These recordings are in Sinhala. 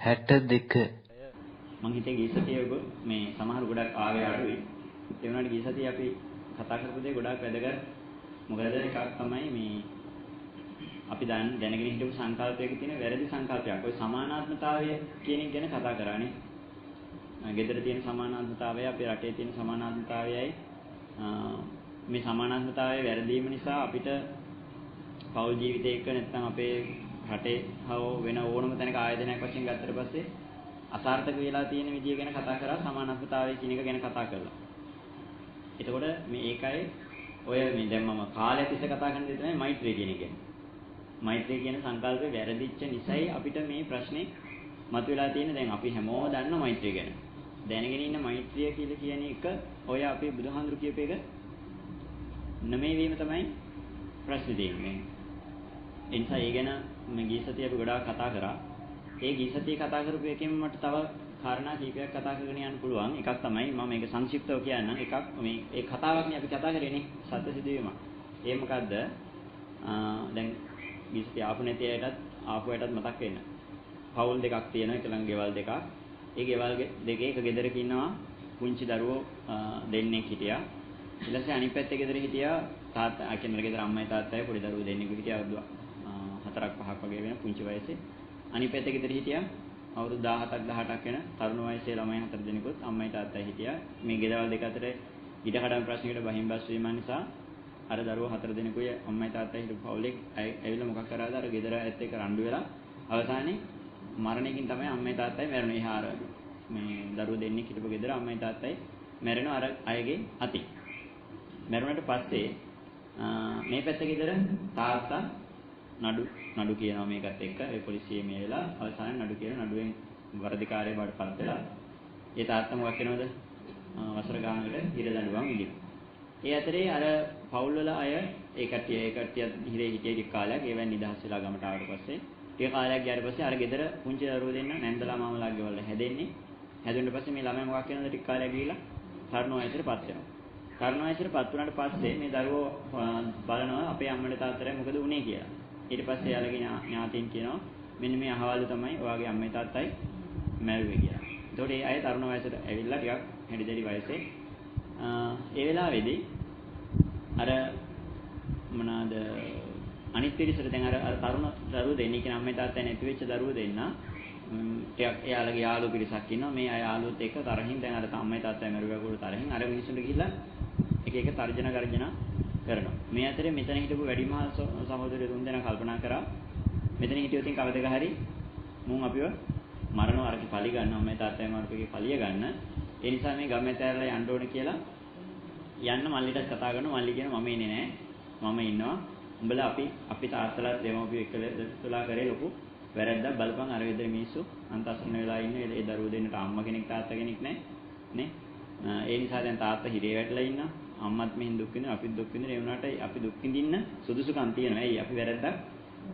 62 මං හිතේ ගිය සතියේ ඔබ මේ සමහර ගොඩක් ආවේ අඩුයි. ඒ වුණාට ගිය සතියේ අපි කතා කරපු දේ ගොඩක් වැදගත්. මොකද එකක් තමයි මේ අපි දැනගෙන හිටපු සංකල්පයක තියෙන වැරදි සංකල්පයක්. ඔය සමානාත්මතාවය කියන එක ගැන කතා කරානේ. ගෙදර තියෙන සමානාත්මතාවය අපේ රටේ තියෙන සමානාත්මතාවයයි මේ සමානාත්මතාවය වැරදීම නිසා අපිට පෞල් ජීවිතයක නැත්නම් අපේ රටේ හව වෙන ඕනම තැනක ආයතනයක් වශයෙන් ගත්තට පස්සේ අසාර්ථක වෙලා තියෙන විදිය ගැන කතා කරා සමානාත්මතාවය කියන එක ගැන කතා කරලා. එතකොට මේ ඒකයි ඔය මේ දැන් මම කාලය තිස්සේ කතා කරන දේ තමයි මෛත්‍රිය කියන එක. මෛත්‍රිය කියන සංකල්පය වැරදිච්ච නිසායි අපිට මේ ප්‍රශ්නේ මතුවලා තියෙන්නේ. දැන් අපි හැමෝම දන්න මෛත්‍රිය ගැන. දැනගෙන ඉන්න මෛත්‍රිය කියලා කියන එක ඔය අපේ බුදුහාඳුරු කියප එක නෙමෙයි වීම තමයි ප්‍රශ්නේ තියෙන්නේ. ඒ නිසා ඒ ගැන මේ ගිය සතියේ අපි ගොඩාක් කතා කරා. ඒ ගිය සතියේ කතා කරපු එකෙන් මට තව කාරණා කීපයක් කතා කරගෙන යන්න පුළුවන්. එකක් තමයි මම මේක සංක්ෂිප්තව කියන්නම්. එකක් මේ ඒ කතාවක්නේ අපි කතා කරේනේ සත්‍ය සිදුවීම. ඒ මොකද්ද? දැන් ගිය සතියේ ආපු නැති අයටත් ආපු අයටත් මතක් වෙන්න. පවුල් දෙකක් තියෙනවා. එක ළඟ ගෙවල් දෙකක්. ඒ ගෙවල් දෙකේ එක ගෙදරක ඉන්නවා පුංචි දරුවෝ දෙන්නෙක් හිටියා. ඊට පස්සේ අනිත් පැත්තේ ගෙදර හිටියා තාත්තා අකිනර ගෙදර අම්මයි තාත්තයි පොඩි දරුවෝ දෙන්නෙක් හිටියා අවුරුදු 4ක් 5ක් වගේ වෙන පුංචි වයසේ. අනිත් පැත්තේ ගෙදර හිටියා අවුරුදු 17ක් 18ක් වෙන තරුණ වයසේ ළමයි 4 දෙනෙකුත් අම්මයි තාත්තයි හිටියා. මේ ගෙදරවල් දෙක අතර ඉඩ කඩම් ප්‍රශ්නයකට බහින් බස් වීම නිසා අර දරුවෝ 4 දෙනෙකුයි අම්මයි තාත්තයි හිටපු පවුලේ ඇවිල්ලා මොකක් කරාද අර ගෙදර ඇත්ත එක රණ්ඩු වෙලා අවසානයේ මරණයකින් තමයි අම්මයි තාත්තයි මැරුණේ. එහාර මේ දරුවෝ දෙන්නෙක් හිටපු ගෙදර අම්මයි තාත්තයි මැරෙනවා අර අයගේ අතින්. මැරුණාට පස්සේ මේ පැත්තේ ගෙදර තාත්තා නඩු කියනවා මේකත් එක්ක ඒ පොලිසියේ මේ වෙලා අවසානයේ නඩු කියන නඩුවෙන් වරදිකාරය බවට පත් වෙලා ඒ තාත්තා මොකක් වෙනවද වසර ගානකට හිර දඬුවම් විඳිනවා. ඒ අතරේ අර පවුල් වල අය ඒ කට්ටිය හිරේ හිටිය ටික කාලයක් ඒවෙන් නිදහස් වෙලා ගමට ආවට පස්සේ ටික කාලයක් ගියාට පස්සේ අර ගෙදර පුංචි දරුවෝ දෙන්න නැන්දලා මාමලා ගෙවල් හැදෙන්නේ. හැදුණට පස්සේ මේ ළමයා මොකක් වෙනවද ටික කාලයක් ගිහිලා තරුණ වයසටපත් වෙනවා. තරුණ වයසටපත් වුණාට පස්සේ මේ දරුවෝ බලනවා අපේ අම්මට තාත්තට මොකද වුනේ කියලා. ඊට පස්සේ යාළගේ ඥාතීන් කියනවා මෙන්න මේ අහවල් තමයි ඔයාගේ අම්මයි තාත්තයි මැරුවේ කියලා. ඒතකොට ඒ අය තරුණ වයසට ඇවිල්ලා ටිකක් හැඩිදෙරි වයසේ ඒ වෙලාවේදී අර මොනවාද අනිත් පිරිසට දැන් අර තරුණ දරුවෝ දෙන්නේ කියන අම්මයි තාත්තයි නැති වෙච්ච දරුවෝ දෙන්න ටිකක් එයාලගේ යාළුවෝ පිරිසක් ඉන්නවා. මේ අය යාළුවොත් එක්ක තරහින් දැන් අර අම්මයි තාත්තයි මැරුවා කුළු තරහින් අර මිනිස්සුන්ට ගිහිල්ලා එක එක තර්ජන ගර්ජන කරනවා. මේ අතරේ මෙතන හිටපු වැඩිමහල් සහෝදරයෝ තුන්දෙනා කල්පනා කරා මෙතන හිටියොත් කවදක හරි මුන් අපිව මරණව අරකි පලි ගන්න අම්මයි තාත්තයි මරපේකේ පලිය ගන්න. ඒ නිසා මේ ගම ඇතැරලා යන්න ඕනේ කියලා යන්න මල්ලිටත් කතා කරනවා. මල්ලි කියනවා මම ඉන්නේ නැහැ. මම ඉන්නවා. උඹලා අපි තාත්තලාත් දෙමව්පියෝ එක්කලා කරේ ලොකු වැරද්දක් බලපන් අර විතර මිනිස්සු අන්තස්සන වෙලා ඉන්නේ. ඒ දරුවෝ දෙන්නට අම්මා කෙනෙක් තාත්තා කෙනෙක් නැහැ නේ. ඒ නිසා දැන් තාත්තා හිරේ වැටලා ඉන්නවා. අම්මත් මෙහෙන් දුක් විඳිනවා අපිත් දුක් විඳිනවා. ඒ වුණාට අපි දුක් විඳින්න සුදුසුකම් තියෙනවා. ඇයි අපි වැරද්දක්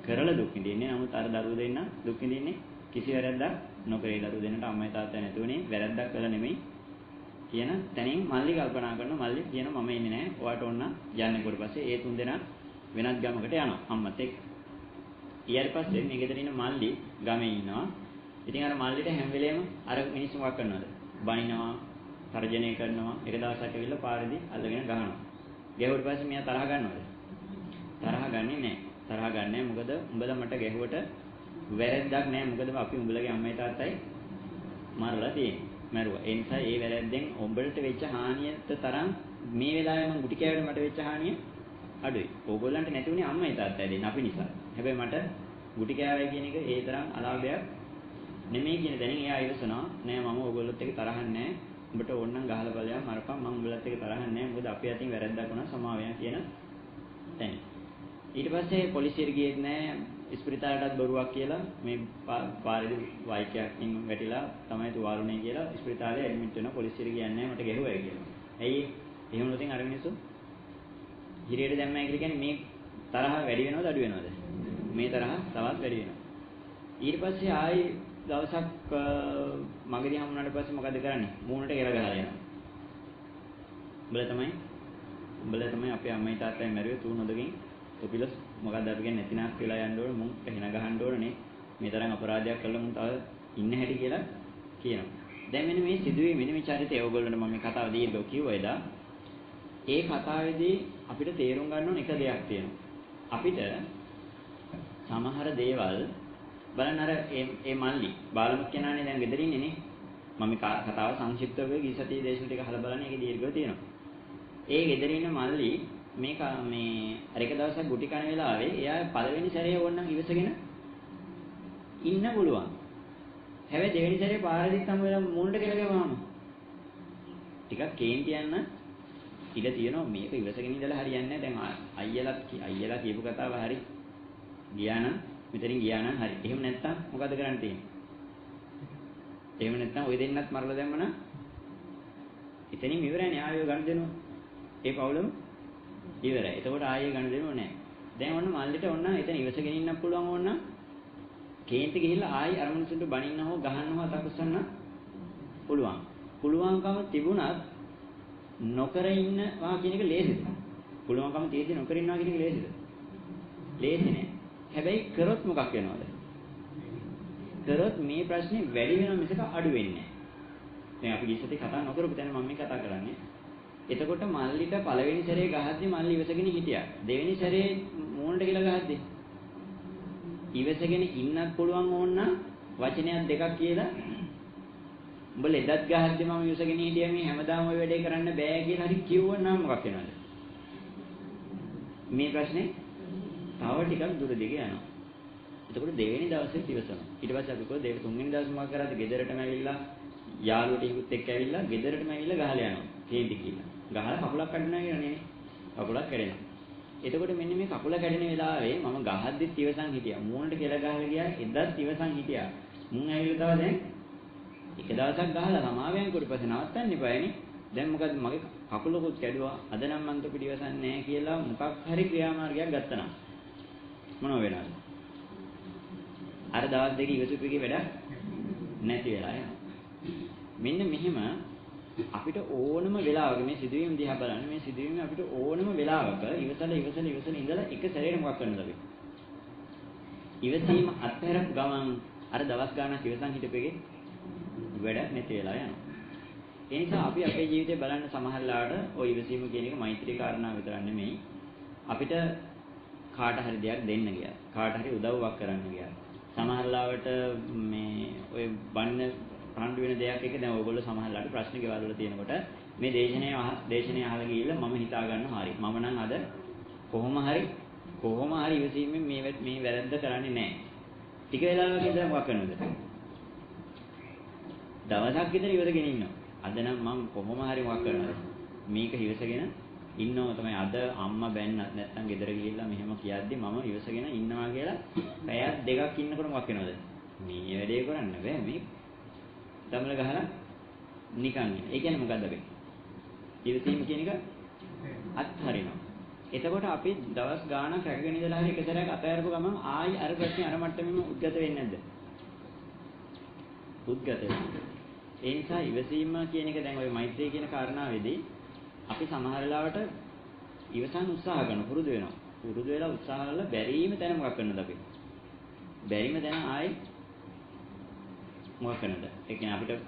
කරලා දුක් විඳින්නේ. නමුත් අර දරුවෝ දෙන්න දුක් විඳින්නේ කිසි වැරද්දක් නොකරේ. දරුවෝ දෙන්නට අම්මයි තාත්තයි නැතුවනේ වැරද්දක් කළා නෙමෙයි කියන තැනින් මල්ලි කල්පනා කරනවා. මල්ලි කියනවා මම ඉන්නේ නැහැ. ඔයාට ඕන යන්නේ කොට පස්සේ ඒ තුන් දෙනා වෙනත් ගමකට යනවා අම්මත් එක්ක. ඊට පස්සේ මේ ගෙදර ඉන්න මල්ලි ගමේ ඉන්නවා. ඉතින් අර මල්ලිට හැම වෙලේම අර මිනිස්සු මොකක් කරනවද? බනිනවා, තර්ජනය කරනවා. එක දවසක් ඇවිල්ලා පාරේදී අල්ලගෙන ගහනවා. ගැහුවට පස්සේ මෙයා තරහ ගන්නවද? තරහ ගන්නේ නැහැ. තරහ ගන්නෑ මොකද උඹලා මට ගැහුවට වැරද්දක් නැහැ. මොකද අපි උඹලගේ අම්මයි තාත්තයි මරලා තියෙන්නේ. මරුවා. ඒ නිසා ඒ වැරද්දෙන් උඹලට වෙච්ච හානියට තරම් මේ වෙලාවේ මම ගුටි කෑවට මට වෙච්ච හානිය අඩුයි. ඕගොල්ලන්ට නැති වුණේ අම්මයි තාත්තයි දෙන්න අපි නිසා. හැබැයි මට ගුටි කෑවයි කියන එක ඒ තරම් අලාභයක් නෙමෙයි කියන දැනින් එයා ඉවසනවා. නෑ මම ඕගොල්ලොත් එක්ක තරහ නැහැ. උඹට ඕන නම් ගහලා බලයන් මරපන් මම උඹලත් එක්ක තරහ නැහැ. මොකද අපි අතින් වැරද්දක් වුණා සමාවෙන් කියන තැන. ඊට පස්සේ පොලිසියට ගියෙත් නැහැ. ඉස්පිරිතාලයටත් බොරුවක් කියලා මේ පාරේදී වයිකයකින් වැටිලා තමයි තුවාලුනේ කියලා ඉස්පිරිතාලේ ඇඩ්මිට් වෙනවා. පොලිසියට කියන්නේ නැහැ මට ගැහුවයි කියලා. ඇයි එහෙම නොතින් අර මිනිස්සු හිරේට දැම්මයි කියලා කියන්නේ මේ තරහ වැඩි වෙනවද අඩු වෙනවද? මේ තරහ තවත් වැඩි වෙනවා. ඊට පස්සේ ආයි දවසක් මගදී හමුනාට පස්සේ මොකද කරන්නේ? මූණට එල ගහලා යනවා. උඹලා තමයි අපේ අම්මයි තාත්තයි මැරුවේ තුන් හොදකින් ඔපිලස් මොකද්ද අපි කියන්නේ නැතිනාක් කියලා යන්න ඕනේ මුන් එහෙන ගහන්න ඕනේ මේ තරම් අපරාධයක් කළා මුන් තව ඉන්න හැටි කියලා කියනවා. දැන් මෙන්න මේ සිදුවේ මෙන්න මේ චරිතය ඔයගොල්ලන්ට මම මේ කතාව දීර්ඝව කිව්වයිදා. ඒ කතාවේදී අපිට තේරුම් ගන්න ඕන එක දෙයක් තියෙනවා. අපිට සමහර දේවල් බලන්න අර ඒ මල්ලි බාලමුත් කෙනානේ දැන් ගෙදර ඉන්නේ නේ. මම කතාව සංක්ෂිප්තව ගිසතිය දේශන ටික අහලා බලන්න ඒකේ දීර්ඝව තියෙනවා. ඒ ගෙදර ඉන්න මල්ලි මේ අර එක දවසක් ගුටි කන වෙලාවේ එයා පළවෙනි සැරේ ඕනනම් ඉවසගෙන ඉන්න පුළුවන්. හැබැයි දෙවෙනි සැරේ පාරදිත් හම් වෙලා මුණ්ඩ කියලා ගමම ටිකක් කේන්ති යන්න ඉඩ තියෙනවා. මේක ඉවසගෙන ඉඳලා හරියන්නේ නැහැ. දැන් අයියලා කියපු කතාව හරි ගියා නම් මෙතනින් ගියා නම් හරි. එහෙම නැත්තම් මොකද කරන්න තියෙන්නේ? එහෙම නැත්තම් ওই දෙන්නත් මරලා දැම්මනම් එතනින් ඉවරයි. ආයෙ ගන්න දෙනවා. ඒ පවුලම ඉවරයි. එතකොට ආයෙ ගන්න දෙනව නැහැ. දැන් ඔන්න මල්ලිට ඔන්න එතන ඉවසගෙන ඉන්න පුළුවන් ඕන නම් කේන්ති ගිහිල්ලා ආයෙ අර මිනිස්සුන්ට බනින්න හෝ ගහන්න හෝ අතකුස්සන්න පුළුවන්. පුළුවන්කම තිබුණත් නොකර ඉන්නවා කියන එක ලේසිද? පුළුවන්කම තියෙද්දි නොකර ඉන්නවා කියන එක ලේසිද? ලේසි නෑ. හැබැයි කරොත් මොකක් වෙනවද? කරොත් මේ ප්‍රශ්නේ වැඩි වෙනවා මිසක අඩු වෙන්නේ නෑ. දැන් අපි ගිස්සතේ කතා නොකරපු තැන මම මේ කතා කරන්නේ. එතකොට මල්ලිට පළවෙනි සැරේ ගහද්දි මල්ලි ඉවසගෙන හිටියා. දෙවෙනි සැරේ මූණට කියලා ගහද්දි ඉවසගෙන ඉන්නත් පුළුවන් ඕන නම් වචනයක් දෙකක් කියලා උඹ ලෙඩත් ගහද්දි මම ඉවසගෙන හිටියා මේ හැමදාම ওই වැඩේ කරන්න බෑ කියලා හරි කිව්වනම් මොකක් වෙනවද? මේ ප්‍රශ්නේ තව ටිකක් දුර දිගේ යනවා. එතකොට දෙවෙනි දවසේ ඉවසනවා. ඊට පස්සේ අපි කොහොමද තුන්වෙනි දවසේ මොකක් කරාද? ගෙදරටම ඇවිල්ලා යාළුවෝ ටිකුත් එක්ක ඇවිල්ලා ගෙදරටම ඇවිල්ලා ගහලා යනවා. කේන්ති කියලා. ගහලා කකුලක් කඩනවා කියලා නේ. කකුලක් කැඩෙනවා. එතකොට මෙන්න මේ කකුල කැඩෙන වෙලාවේ මම ගහද්දිත් ඉවසන් හිටියා. මූණට කියලා ගහලා ගියා. එදත් ඉවසන් හිටියා. මුන් ඇවිල්ලා තව දැන් එක දවසක් ගහලා සමාවෙන් කොට පස්සේ නවත්තන්න එපායනේ. දැන් මොකද මගේ කකුලකුත් කැඩුවා. අද නම් මන්ට පිටිවසන්නේ නැහැ කියලා මොකක් හරි ක්‍රියාමාර්ගයක් ගත්තා නම් මොනව වෙනවද? අර දවස් දෙක ඉවසුපෙකේ වැඩ නැති වෙලා යනවා. මෙන්න මෙහෙම අපිට ඕනම වෙලාවක මේ සිදුවීම් දිහා බලන්න මේ සිදුවීම අපිට ඕනම වෙලාවක ඉවසලා ඉඳලා එක සැරේට මොකක් කරන්නද අපි? ඉවසීම අත්හැරපු ගමන් අර දවස් ගානක් ඉවසන් හිටපෙකේ වැඩ නැති වෙලා යනවා. ඒ නිසා අපි අපේ ජීවිතේ බලන්න සමහරලාට ওই ඉවසීම කියන එක මෛත්‍රී කාරණා විතරක් නෙමෙයි. අපිට කාට හරි දෙයක් දෙන්න ගියා. කාට හරි උදව්වක් කරන්න ගියා. සමහරලාවට මේ ඔය බන්න රණ්ඩු වෙන දෙයක් එක දැන් ඔයගොල්ලෝ සමහරලාට ප්‍රශ්න ගෙවල් වල තියෙනකොට මේ දේශනේ අහලා ගිහිල්ලා මම හිතා ගන්නවා හරි. මම නම් අද කොහොම හරි ඉවසීමෙන් මේ වැරද්ද කරන්නේ නැහැ. ටික වෙලාවක ඉඳලා මොකක් කරනවද? දවසක් විතර ඉවරගෙන ඉන්නවා. අද නම් මම කොහොම හරි මොකක් කරනවද? මේක ඉවසගෙන ඉන්නව තමයි. අද අම්මා බැන්නත් නැත්නම් ගෙදර ගිහිල්ලා මෙහෙම කියද්දි මම ඉවසගෙන ඉන්නවා කියලා පැයක් දෙකක් ඉන්නකොට මොකක් වෙනවද? මේ වැඩේ කරන්න බෑ මේ දමල ගහලා නිකන් ඉන්න. ඒ කියන්නේ මොකද්ද අපි? ඉවසීම කියන එක අත්හරිනවා. එතකොට අපි දවස් ගාණක් රැකගෙන ඉඳලා හරි එක සැරයක් අතහැරපු ගමන් ආයි අර ප්‍රශ්නේ අර මට්ටමෙම උද්ගත වෙන්නේ නැද්ද? උද්ගත වෙනවා. ඒ නිසා ඉවසීම කියන එක දැන් ওই මෛත්‍රී කියන කාරණාවේදී අපි සමහර වෙලාවට ඉවසන්න උත්සාහ කරන පුරුදු වෙනවා. පුරුදු වෙලා උත්සාහ කරලා බැරිම තැන මොකක් කරනද අපි? බැරිම තැන ආයි මොකක් කරනද? ඒ කියන්නේ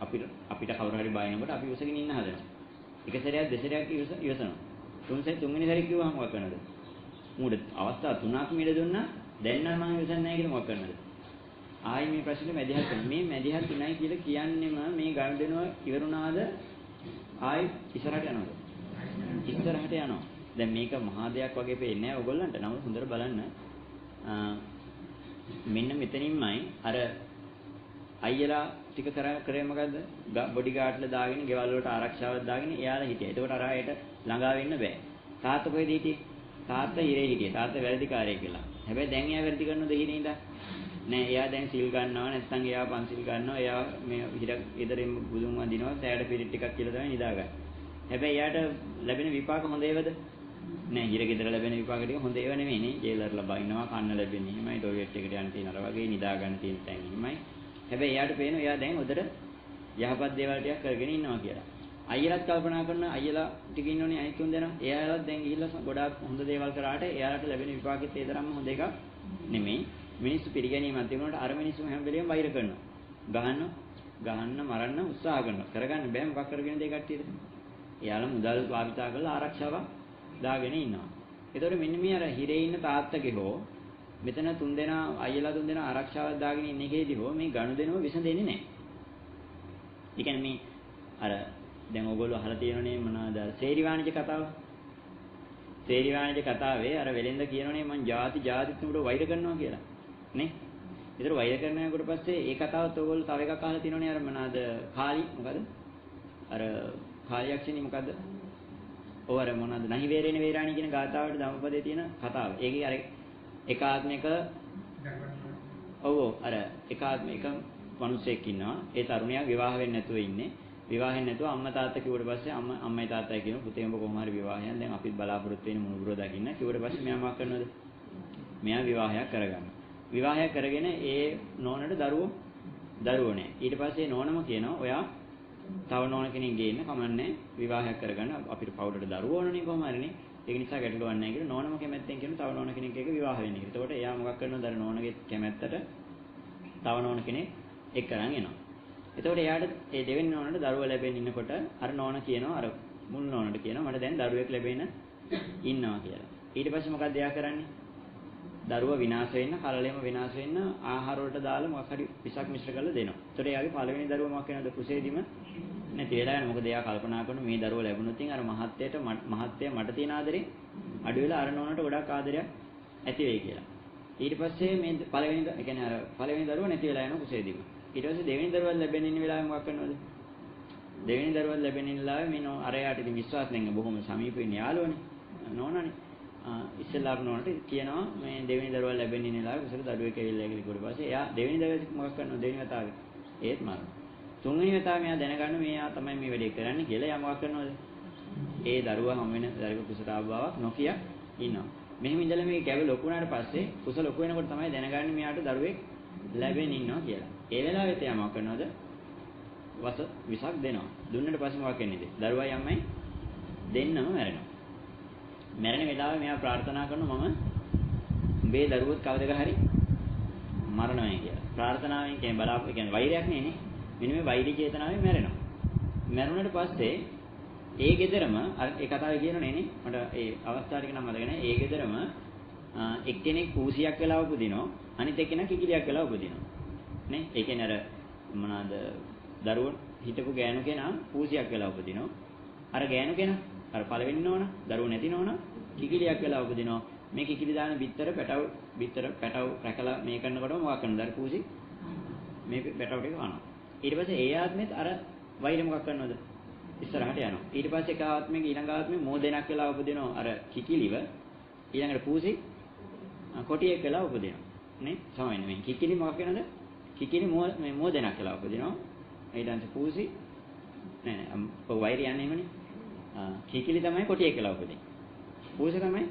අපිට කවුරු හරි බයිනකොට අපි ඉවසගෙන ඉන්න හදනවා. එක සැරයක් දෙසරයක් ඉවසනවා. තුන්වෙනි සැරේ කිව්වම මොකක් කරනද? මූඩ අවස්ථා තුනක් මිල දුන්නා. දැන් නම් මම ඉවසන්නේ නැහැ කියලා මොකක් කරනද? ආයි මේ ප්‍රශ්නේ මැදිහත් කරන. මේ මැදිහත් උනායි කියලා කියන්නේම මේ ගනුදෙනුව ඉවරුණාද? ආයි ඉස්සරහට යනවද? ඉස්සරහට යනවා. දැන් මේක මහා දෙයක් වගේ පේන්නේ නැහැ ඔයගොල්ලන්ට. නමුත් හොඳට බලන්න. මෙන්න මෙතනින්මයි අර අයියලා ටික කරේ මොකද්ද? බොඩි ගාඩ්ලා දාගෙන, ගෙවල් වලට ආරක්ෂාවක් දාගෙන එයාලා හිටියා. එතකොට අර අයට ළඟා වෙන්න බෑ. තාත්තා කොහෙද හිටියේ? තාත්තා හිරේ හිටියේ. තාත්තා වැරදිකාරයෙක් කියලා. හැබැයි දැන් එයා වැරදි කරනවද හිරේ ඉඳන්? නෑ, එයා දැන් සිල් ගන්නවා, නැත්නම් එයා පන්සිල් ගන්නවා. එයා මේ ඉදිරියෙන් බුදුන් වඳිනවා, සෑඩ පිරිත් ටිකක් කියලා තමයි නිදාගන්නේ. හැබැයි එයාට ලැබෙන විපාක හොඳ ඒවද? නෑ, හිර ගෙදර ලැබෙන විපාක ටික හොඳ ඒවා නෙමෙයි නේ. ජේලර්ලා බයිනවා, කන්න ලැබෙන්නේ එහෙමයි, ටොයිලට් එකට යන්න තියෙන අර වගේ නිදා ගන්න තියෙන තැන් එහෙමයි. හැබැයි එයාට පේනවා එයා දැන් උදේට යහපත් දේවල් ටිකක් කරගෙන ඉන්නවා කියලා. අයියලාත් කල්පනා කරන අයියලා ටික ඉන්නෝනේ අනිත් තුන් දෙනා. එයාලත් දැන් ගිහිල්ලා ගොඩාක් හොඳ දේවල් කරාට එයාලට ලැබෙන විපාකෙත් ඒ තරම්ම හොඳ එකක් නෙමෙයි. මිනිස්සු පිළිගැනීමක් තිබුණාට අර මිනිස්සු හැම වෙලෙම වෛර කරනවා. ගහන්න මරන්න උත්සාහ කරනවා. කරගන්න බෑ මොකක් කරගෙන දෙය කට්ටියට. එයාලා මුදල් භාවිතා කරලා ආරක්ෂාවක් දාගෙන ඉන්නවා. ඒතකොට මෙන්න මේ අර හිරේ ඉන්න තාත්තගේ හෝ මෙතන තුන්දෙනා අයියලා තුන්දෙනා ආරක්ෂාවක් දාගෙන ඉන්න එකේදී හෝ මේ ගනුදෙනුව විසඳෙන්නේ නැහැ. ඒ කියන්නේ මේ අර දැන් ඕගොල්ලෝ අහලා තියෙනනේ මොනවාද සේරි වාණිජ කතාව. සේරි වාණිජ කතාවේ අර වෙලෙන්ද කියනෝනේ මං ಜಾති උඹට වෛර කරනවා කියලා. නේ? ඒතර වෛර කරනකොට පස්සේ ඒ කතාවත් ඕගොල්ලෝ තව එකක් අහලා තියෙනෝනේ අර මොනවාද කාලි මොකද? අර කාලියක්ෂණී මොකද්ද? ඔව් අර මොනවාද නහි වේරේන වේරාණී කියන ගාථාවට ධම්මපදයේ තියෙන කතාව. ඒකේ අර එකාත්මික ඔව් අර එකාත්මික මිනිසෙක් ඉන්නවා. ඒ තරුණයා විවාහ වෙන්නේ නැතුව ඉන්නේ. විවාහෙන් නැතුව අම්මා තාත්තා කිව්වට පස්සේ අම්මයි තාත්තයි කියන පුතේ උඹ කොහොම හරි විවාහයෙන් දැන් අපිත් බලාපොරොත්තු වෙන්නේ මුණුබුර දකින්න. කිව්වට පස්සේ මෙයා මොකක් කරනවද? මෙයා විවාහයක් කරගන්නවා. විවාහයක් කරගෙන ඒ නෝනට දරුවෝ නැහැ. ඊට පස්සේ නෝනම කියනවා ඔයා තව නෝන කෙනෙක් ගේන්න කමන්නේ විවාහයක් කරගන්න අපිට පවුලට දරුවෝ ඕනනේ කොහොම හරිනේ. ඒක නිසා ගැටලුවක් නැහැ කියලා නෝනම කැමැත්තෙන් කියන තව නෝන කෙනෙක් එක්ක විවාහ වෙන්න කියලා. එතකොට එයා මොකක් කරනවද? අර නෝනගේ කැමැත්තට තව නෝන කෙනෙක් එක්ක අරන් එනවා. එතකොට එයාට ඒ දෙවෙනි නෝනට දරුවා ලැබෙන්න ඉන්නකොට අර නෝන කියනවා අර මුල් නෝනට කියනවා මට දැන් දරුවෙක් ලැබෙන්න ඉන්නවා කියලා. ඊට පස්සේ මොකක්ද එයා කරන්නේ? දරුවා විනාශ වෙන්න, කලලෙම විනාශ වෙන්න ආහාර වලට දාලා මොකක් හරි විසක් මිශ්‍ර කරලා දෙනවා. එතකොට එයාගේ පළවෙනි දරුවා මොකක් වෙනවද? කුසේදීම නැති වෙලා යනවා. මොකද එයා කල්පනා කරන මේ දරුවා ලැබුණොත් අර මහත්ය මට තියෙන ආදරේ අඩු වෙලා අර නෝනට ගොඩක් ආදරයක් ඇති වෙයි කියලා. ඊට පස්සේ මේ පළවෙනි දරුවා නැති වෙලා යනවා කුසේදීම. ඊට පස්සේ දෙවෙනි දරුවා ලැබෙන්න ඉන්න වෙලාවෙ මොකක් කරනවද? දෙවෙනි දරුවා ලැබෙන්න ඉන්න වෙලාවෙ මේ අරයාට ඉතින් විශ්වාස නැහැ බොහොම සමීපෙන් යාළුවනේ නෝනානේ. ඉස්සෙල්ලාම නෝනට කියනවා මේ දෙවෙනි දරුවා ලැබෙන්න ඉන්න වෙලාවෙ කුසල දරුවෙක් ඇවිල්ලා කියලා කිව්වට පස්සේ එයා දෙවෙනි දරුවා මොකක් කරනවද? දෙවෙනි වතාවේ ඒත් මරනවා. තුන්වෙනි වතාවේ මෙයා දැනගන්න මෙයා තමයි මේ වැඩේ කරන්නේ කියලා එයා මොකක් කරනවද? ඒ දරුවා හැම වෙන දරුවෙකු කුසල ආභාවක් නොකිය ඉන්නවා. මෙහෙම ඉඳලා මේ ගැව ලොකු වුණාට පස්සේ කුසල ලොකු වෙනකොට තමයි දැනගන්නේ මෙයාට දරුවෙක් ලැබෙන්න ඉන්නවා කියලා. ඒ වෙලාවෙත් එයා මොකක් කරනවද? විසක් දෙනවා. දුන්නට පස්සේ මොකක් වෙන්නේද? දරුවයි අම්මයි දෙන්නම මැරෙනවා. මැරෙන වෙලාවේ මෙයා ප්‍රාර්ථනා කරනවා මම උඹේ දරුවොත් කවදක හරි මරණවයි කියලා. ප්‍රාර්ථනාවෙන් කියන්නේ වෛරයක් නෙනේ. මෙන්න මේ වෛරී චේතනාවෙන් මැරෙනවා. මැරුණාට පස්සේ ඒ ගෙදරම අර ඒ කතාවේ කියනනේ නේ මට ඒ අවස්ථාව ටික නම් මතක නැහැ. ඒ ගෙදරම එක්කෙනෙක් පූසියක් වෙලා උපදිනවා. අනිත් එක්කෙනා කිකිලියක් වෙලා උපදිනවා. නේ? ඒ කියන්නේ අර මොනවාද දරුවෝ හිටපු ගෑනු කෙනා පූසියක් වෙලා උපදිනවා. අර ගෑනු කෙනා අර පළවෙනි නෝන දරුවෝ නැති නෝන කිකිලියක් වෙලා උපදිනවා. මේ කිකිලි දාන බිත්තර පැටව රැකලා මේ කරනකොටම මොකක් කරනවද? අර පූසි මේ පැටව ටික කනවා. ඊට පස්සේ ඒ ආත්මෙත් අර වෛර මොකක් කරනවද? ඉස්සරහට යනවා. ඊට පස්සේ එක ආත්මයක ඊළඟ ආත්මෙ මෝදෙනක් වෙලා උපදිනවා අර කිකිලිව. ඊළඟට පූසි කොටියෙක් වෙලා උපදිනවා. නේ? සමහරවිට මේ කිකිලි මොකක් වෙනවද? කිකිලි මේ මෝදෙනක් වෙලා උපදිනවා. ඊට පස්සේ පූසි නෑ වෛර යන්නේ එහෙමනේ. කිකිලි තමයි කොටියෙක් වෙලා උපදින්නේ. පූසි තමයි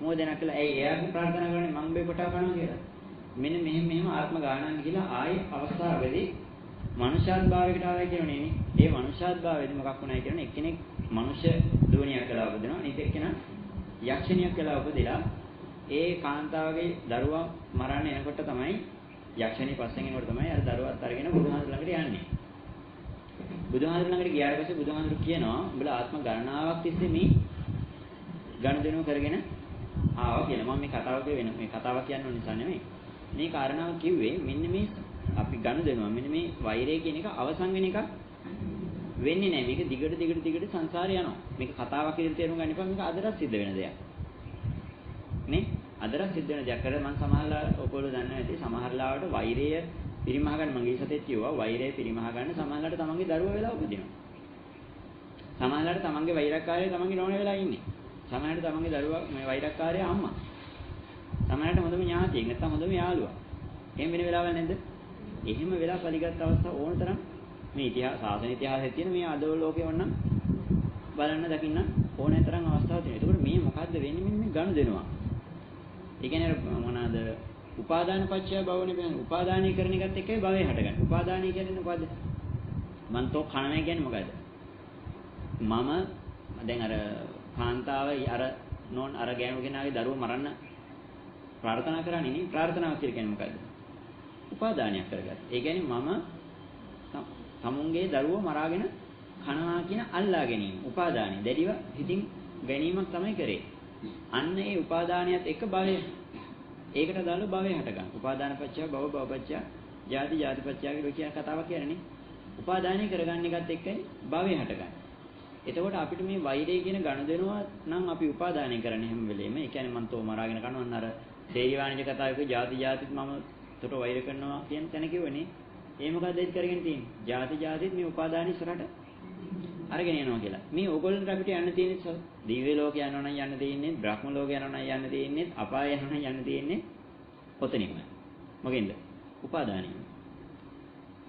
මෝදෙනක් වෙලා එයාට ප්‍රාර්ථනා කරන්නේ මම මේ කොටා කනවා කියලා. මෙන්න මෙහෙම ආත්ම ගානන් කියලා ආයේ අවස්ථාවේදී මනුෂ්‍යාත්භාවයකට ආවයි කියනනේ නේ. ඒ මනුෂ්‍යාත්භාවයේදී මොකක් වුණායි කියන්නේ එක්කෙනෙක් මනුෂ්‍ය දුවණියක් වෙලා උපදිනවා. අනිත් එක්කෙනා යක්ෂණියක් වෙලා උපදිලා ඒ කාන්තාවගේ දරුවා මරන්න එනකොට තමයි යක්ෂණිය පස්සෙන් එනකොට තමයි අර දරුවාත් අරගෙන බුදුහාමුදුර ළඟට යන්නේ. බුදුහාමුදුර ළඟට ගියාට පස්සේ බුදුහාමුදුර කියනවා උඹලා ආත්ම ගණනාවක් තිස්සේ මේ ගනුදෙනු කරගෙන ආවා කියලා. මම මේ කතාව කියවෙන මේ කතාවක් කියන්න ඕන නිසා නෙමෙයි. මේ කාරණාව කිව්වේ මෙන්න මේ අපි ගනුදෙනුව මෙන්න මේ වෛරය කියන එක අවසන් වෙන එකක් වෙන්නේ නැහැ. මේක දිගට සංසාරේ යනවා. මේක කතාවක් විදිහට තේරුම් ගන්න එපා. මේක අදටත් සිද්ධ වෙන දෙයක්. නේ? අදටත් සිද්ධ වෙන දෙයක්. කරලා මම සමහරලා ඔයගොල්ලෝ දන්නවා ඇති සමහර ලාවට වෛරය පිරිමහ ගන්න මගේ සතෙත් කිව්වා වෛරය පිරිමහ ගන්න සමහරලාට තමන්ගේ දරුවා වෙලා උපදිනවා. සමහරලාට තමන්ගේ වෛරක්කාරය තමන්ගේ නෝන වෙලා ඉන්නේ. සමහරලාට තමන්ගේ දරුවා මේ වෛරක්කාරය අම්මා. සමහරලාට හොඳම ඥාතියෙක් නැත්නම් හොඳම යාළුවා. එහෙම වෙන වෙලාවල් නැද්ද? එහෙම වෙලා පරිගත් අවස්ථා ඕන තරම් මේ සාසන ඉතිහාසයේ තියෙන මේ අද ලෝකේ වුණනම් බලන්න දකින්න ඕනෑ තරම් අවස්ථාවක් තියෙනවා. ඒකෝට මේ මොකද්ද වෙන්නේ මෙන්න මේ ගනුදෙනුව. ඒ කියන්නේ මොනවාද උපාදාන පත්‍ය භවනේ කියන්නේ උපාදානීය කරන එකත් එක්කයි භවය හටගන්නේ. උපාදානීය කියන්නේ මොකද්ද? මන් තෝ කණනේ කියන්නේ මොකද්ද? මම දැන් අර කාන්තාව අර ගෑනු කෙනාගේ දරුවෝ මරන්න ප්‍රාර්ථනා කරන්නේ නේ. ප්‍රාර්ථනාව කියන්නේ මොකද්ද? උපාදානයක් කරගත්තා. ඒ කියන්නේ මම තමුන්ගේ දරුවෝ මරාගෙන කනවා කියන අල්ලා ගැනීම. උපාදානයි. දැඩිව හිතින් ගැනීමක් තමයි කරේ. අන්න ඒ උපාදානියත් එක්ක භවය. ඒකට දාලා භවය හට ගන්න. උපාදාන පත්‍ය භව භව පත්‍ය ජාති ජාති පත්‍ය කියන කතාවක් කියන්නේ. උපාදානය කරගන්න එකත් එක්කයි භවය හට ගන්න. එතකොට අපිට මේ වෛරය කියන ගනුදෙනුව නම් අපි උපාදානය කරන්නේ හැම වෙලෙම. ඒ කියන්නේ මන් තෝ මරාගෙන කනවන්න අර සේරිවාණිජ කතාවක ಜಾති ಜಾතිත් මම තොට වෛර කරනවා කියන තැන කිව්වනේ. ඒ මොකද්ද ඒක කරගෙන තියෙන්නේ? ಜಾති ಜಾතිත් මේ උපාදාන ඉස්සරහට අරගෙන යනවා කියලා. මේ ඕගොල්ලන්ට අපිට යන්න තියෙන්නේ දිව්‍ය ලෝකේ යනවා නම් යන්න තියෙන්නේ, බ්‍රහ්ම ලෝකේ යනවා නම් යන්න තියෙන්නේ, අපාය යනවා නම් යන්න තියෙන්නේ ඔතනින්ම. මොකෙන්ද? උපාදානිය.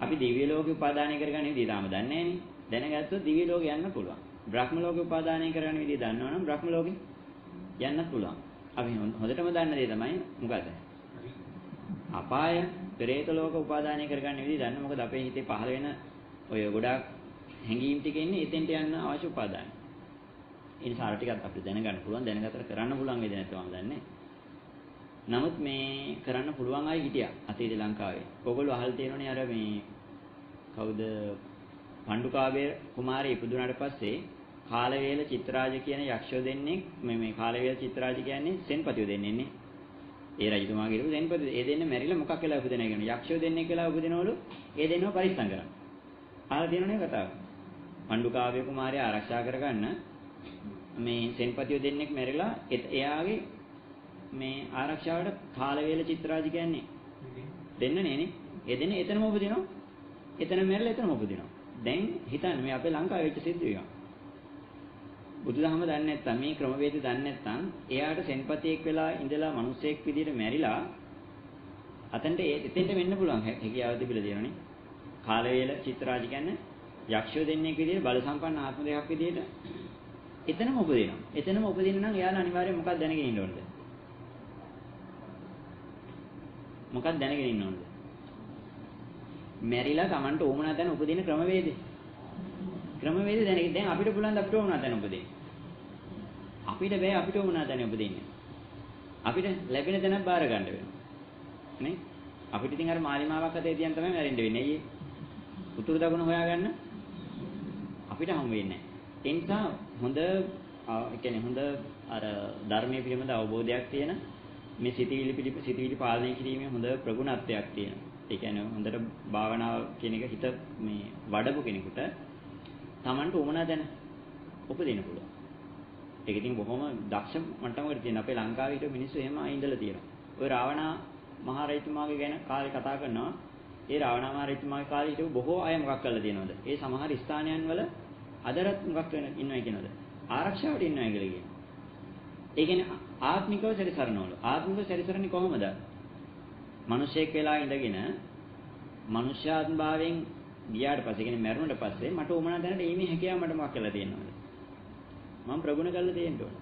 අපි දිව්‍ය ලෝකේ උපාදානය කරගන්න විදිහ තාම දන්නේ නැහනේ. දැනගත්තොත් දිව්‍ය ලෝකේ යන්න පුළුවන්. බ්‍රහ්ම ලෝකේ උපාදානය කරගන්න විදිහ දන්නවනම් බ්‍රහ්ම ලෝකේ යන්නත් පුළුවන්. අපි හොඳටම දන්න දේ තමයි මොකද්ද? අපාය, පෙරේත ලෝක උපාදානය කරගන්න විදිහ දන්න. මොකද අපේ හිතේ පහළ වෙන ඔය ගොඩාක් හැඟීම් ටික ඉන්නේ එතෙන්ට යන්න අවශ්‍ය උපාදාන. ඒ නිසා අර ටිකත් අපිට දැනගන්න පුළුවන්. දැනගත්තට කරන්න පුළුවන් වේද නැත්නම් මම දන්නේ. නමුත් මේ කරන්න පුළුවන් අය හිටියා අතීත ලංකාවේ. ඕගොල්ලෝ අහලා තියෙනවනේ අර මේ කවුද පණ්ඩුකාභය කුමාරය ඉපදුනාට පස්සේ කාලවේල චිත්‍රාජ කියන යක්ෂයෝ දෙන්නේ මේ කාලවේල චිත්‍රාජ කියන්නේ සෙන්පතියෝ දෙන්නේන්නේ. ඒ රජතුමාගේ ඉරුව සෙන්පතියෝ. ඒ දෙන්නේ මැරිලා මොකක් වෙලා උපදිනා කියන යක්ෂයෝ දෙන්නේ කියලා උපදිනවලු. ඒ දෙන්නව පරිස්සම් කරා. අහලා තියෙනවනේ කතාව. පණ්ඩුකාභය කුමාරය ආරක්ෂා කරගන්න මේ සෙන්පතියෝ දෙන්නෙක් මැරිලා එයාගේ මේ ආරක්ෂාවට කාලවේල චිත්‍රාජ කියන්නේ දෙන්න නේනේ. ඒ දෙන්නේ එතනම උපදිනවා. එතන මැරිලා එතනම උපදිනවා. දැන් හිතන්න මේ අපේ ලංකාවේ වෙච්ච සිද්ධ වීම. බුදුදහම දන්නේ නැත්නම් මේ ක්‍රමවේද දන්නේ නැත්නම් එයාට සෙන්පතියෙක් වෙලා ඉඳලා මිනිසෙක් විදිහට මැරිලා අතන්ට එතෙන්ට වෙන්න පුළුවන් හැකියාව තිබිලා තියෙනනේ. කාලවේල චිත්‍රාජ කියන්නේ යක්ෂයෝ දෙන්නෙක් විදිහට බල සම්පන්න ආත්ම දෙකක් විදිහට එතනම උපදිනවා. එතනම උපදින්න නම් එයාලා අනිවාර්යයෙන් මොකක්ද දැනගෙන ඉන්න ඕනද? මොකක්ද දැනගෙන ඉන්න ඕනද? මැරිලා Tamanට ඕමනා තැන උපදින ක්‍රමවේදේ. ක්‍රමවේදේ දැනගෙන දැන් අපිට පුළුවන් අපිට ඕමනා තැන උපදින්න. අපිට බෑ අපිට ඕමනා තැන උපදින්න. අපිට ලැබෙන තැනක් බාර ගන්න වෙනවා. නේ? අපිට ඉතින් අර මාලිමාවක් අතේ තියන් තමයි මැරෙන්න වෙන්නේ. අයියේ. උතුරු දකුණ හොයාගන්න අපිට හම් වෙන්නේ නැහැ. ඒ නිසා හොඳ හොඳ අර ධර්මයේ පිළිබඳ අවබෝධයක් තියෙන මේ සිතවිලි පාලනය කිරීමේ හොඳ ප්‍රගුණත්වයක් තියෙන. ඒ කියන්නේ හොඳට භාවනාව කියන එක හිත මේ වඩපු කෙනෙකුට Tamanට උමනා දැන උපදින්න පුළුවන්. ඒක ඉතින් බොහොම දක්ෂ මට්ටමකට තියෙන අපේ ලංකාවේ හිට මිනිස්සු එහෙම ඉඳලා තියෙනවා. ඔය රාවණා මහරජතුමාගේ ගැන කාලේ කතා කරනවා. ඒ රාවණා මහරජතුමාගේ කාලේ හිටපු බොහෝ අය මොකක් කරලා තියෙනවද? ඒ සමහර ස්ථානයන් වල අදරත් මොකක් වෙන ඉන්නවයි කියනවද? ආරක්ෂාවට ඉන්නවයි කියලා කියනවා. ඒ කියන්නේ ආත්මිකව සැරිසරනවලු. ආත්මිකව සැරිසරන්නේ කොහොමද? මිනිසෙක් වෙලා ඉඳගෙන මනුෂ්‍යාත්ම භාවයෙන් ගියාට පස්සේ කියන්නේ මැරුණට පස්සේ මට උමනා දැනට ඊමේ හැකියාව මට මොකක් කරලා තියෙනවද? මම ප්‍රගුණ කරලා තියෙන්න ඕන.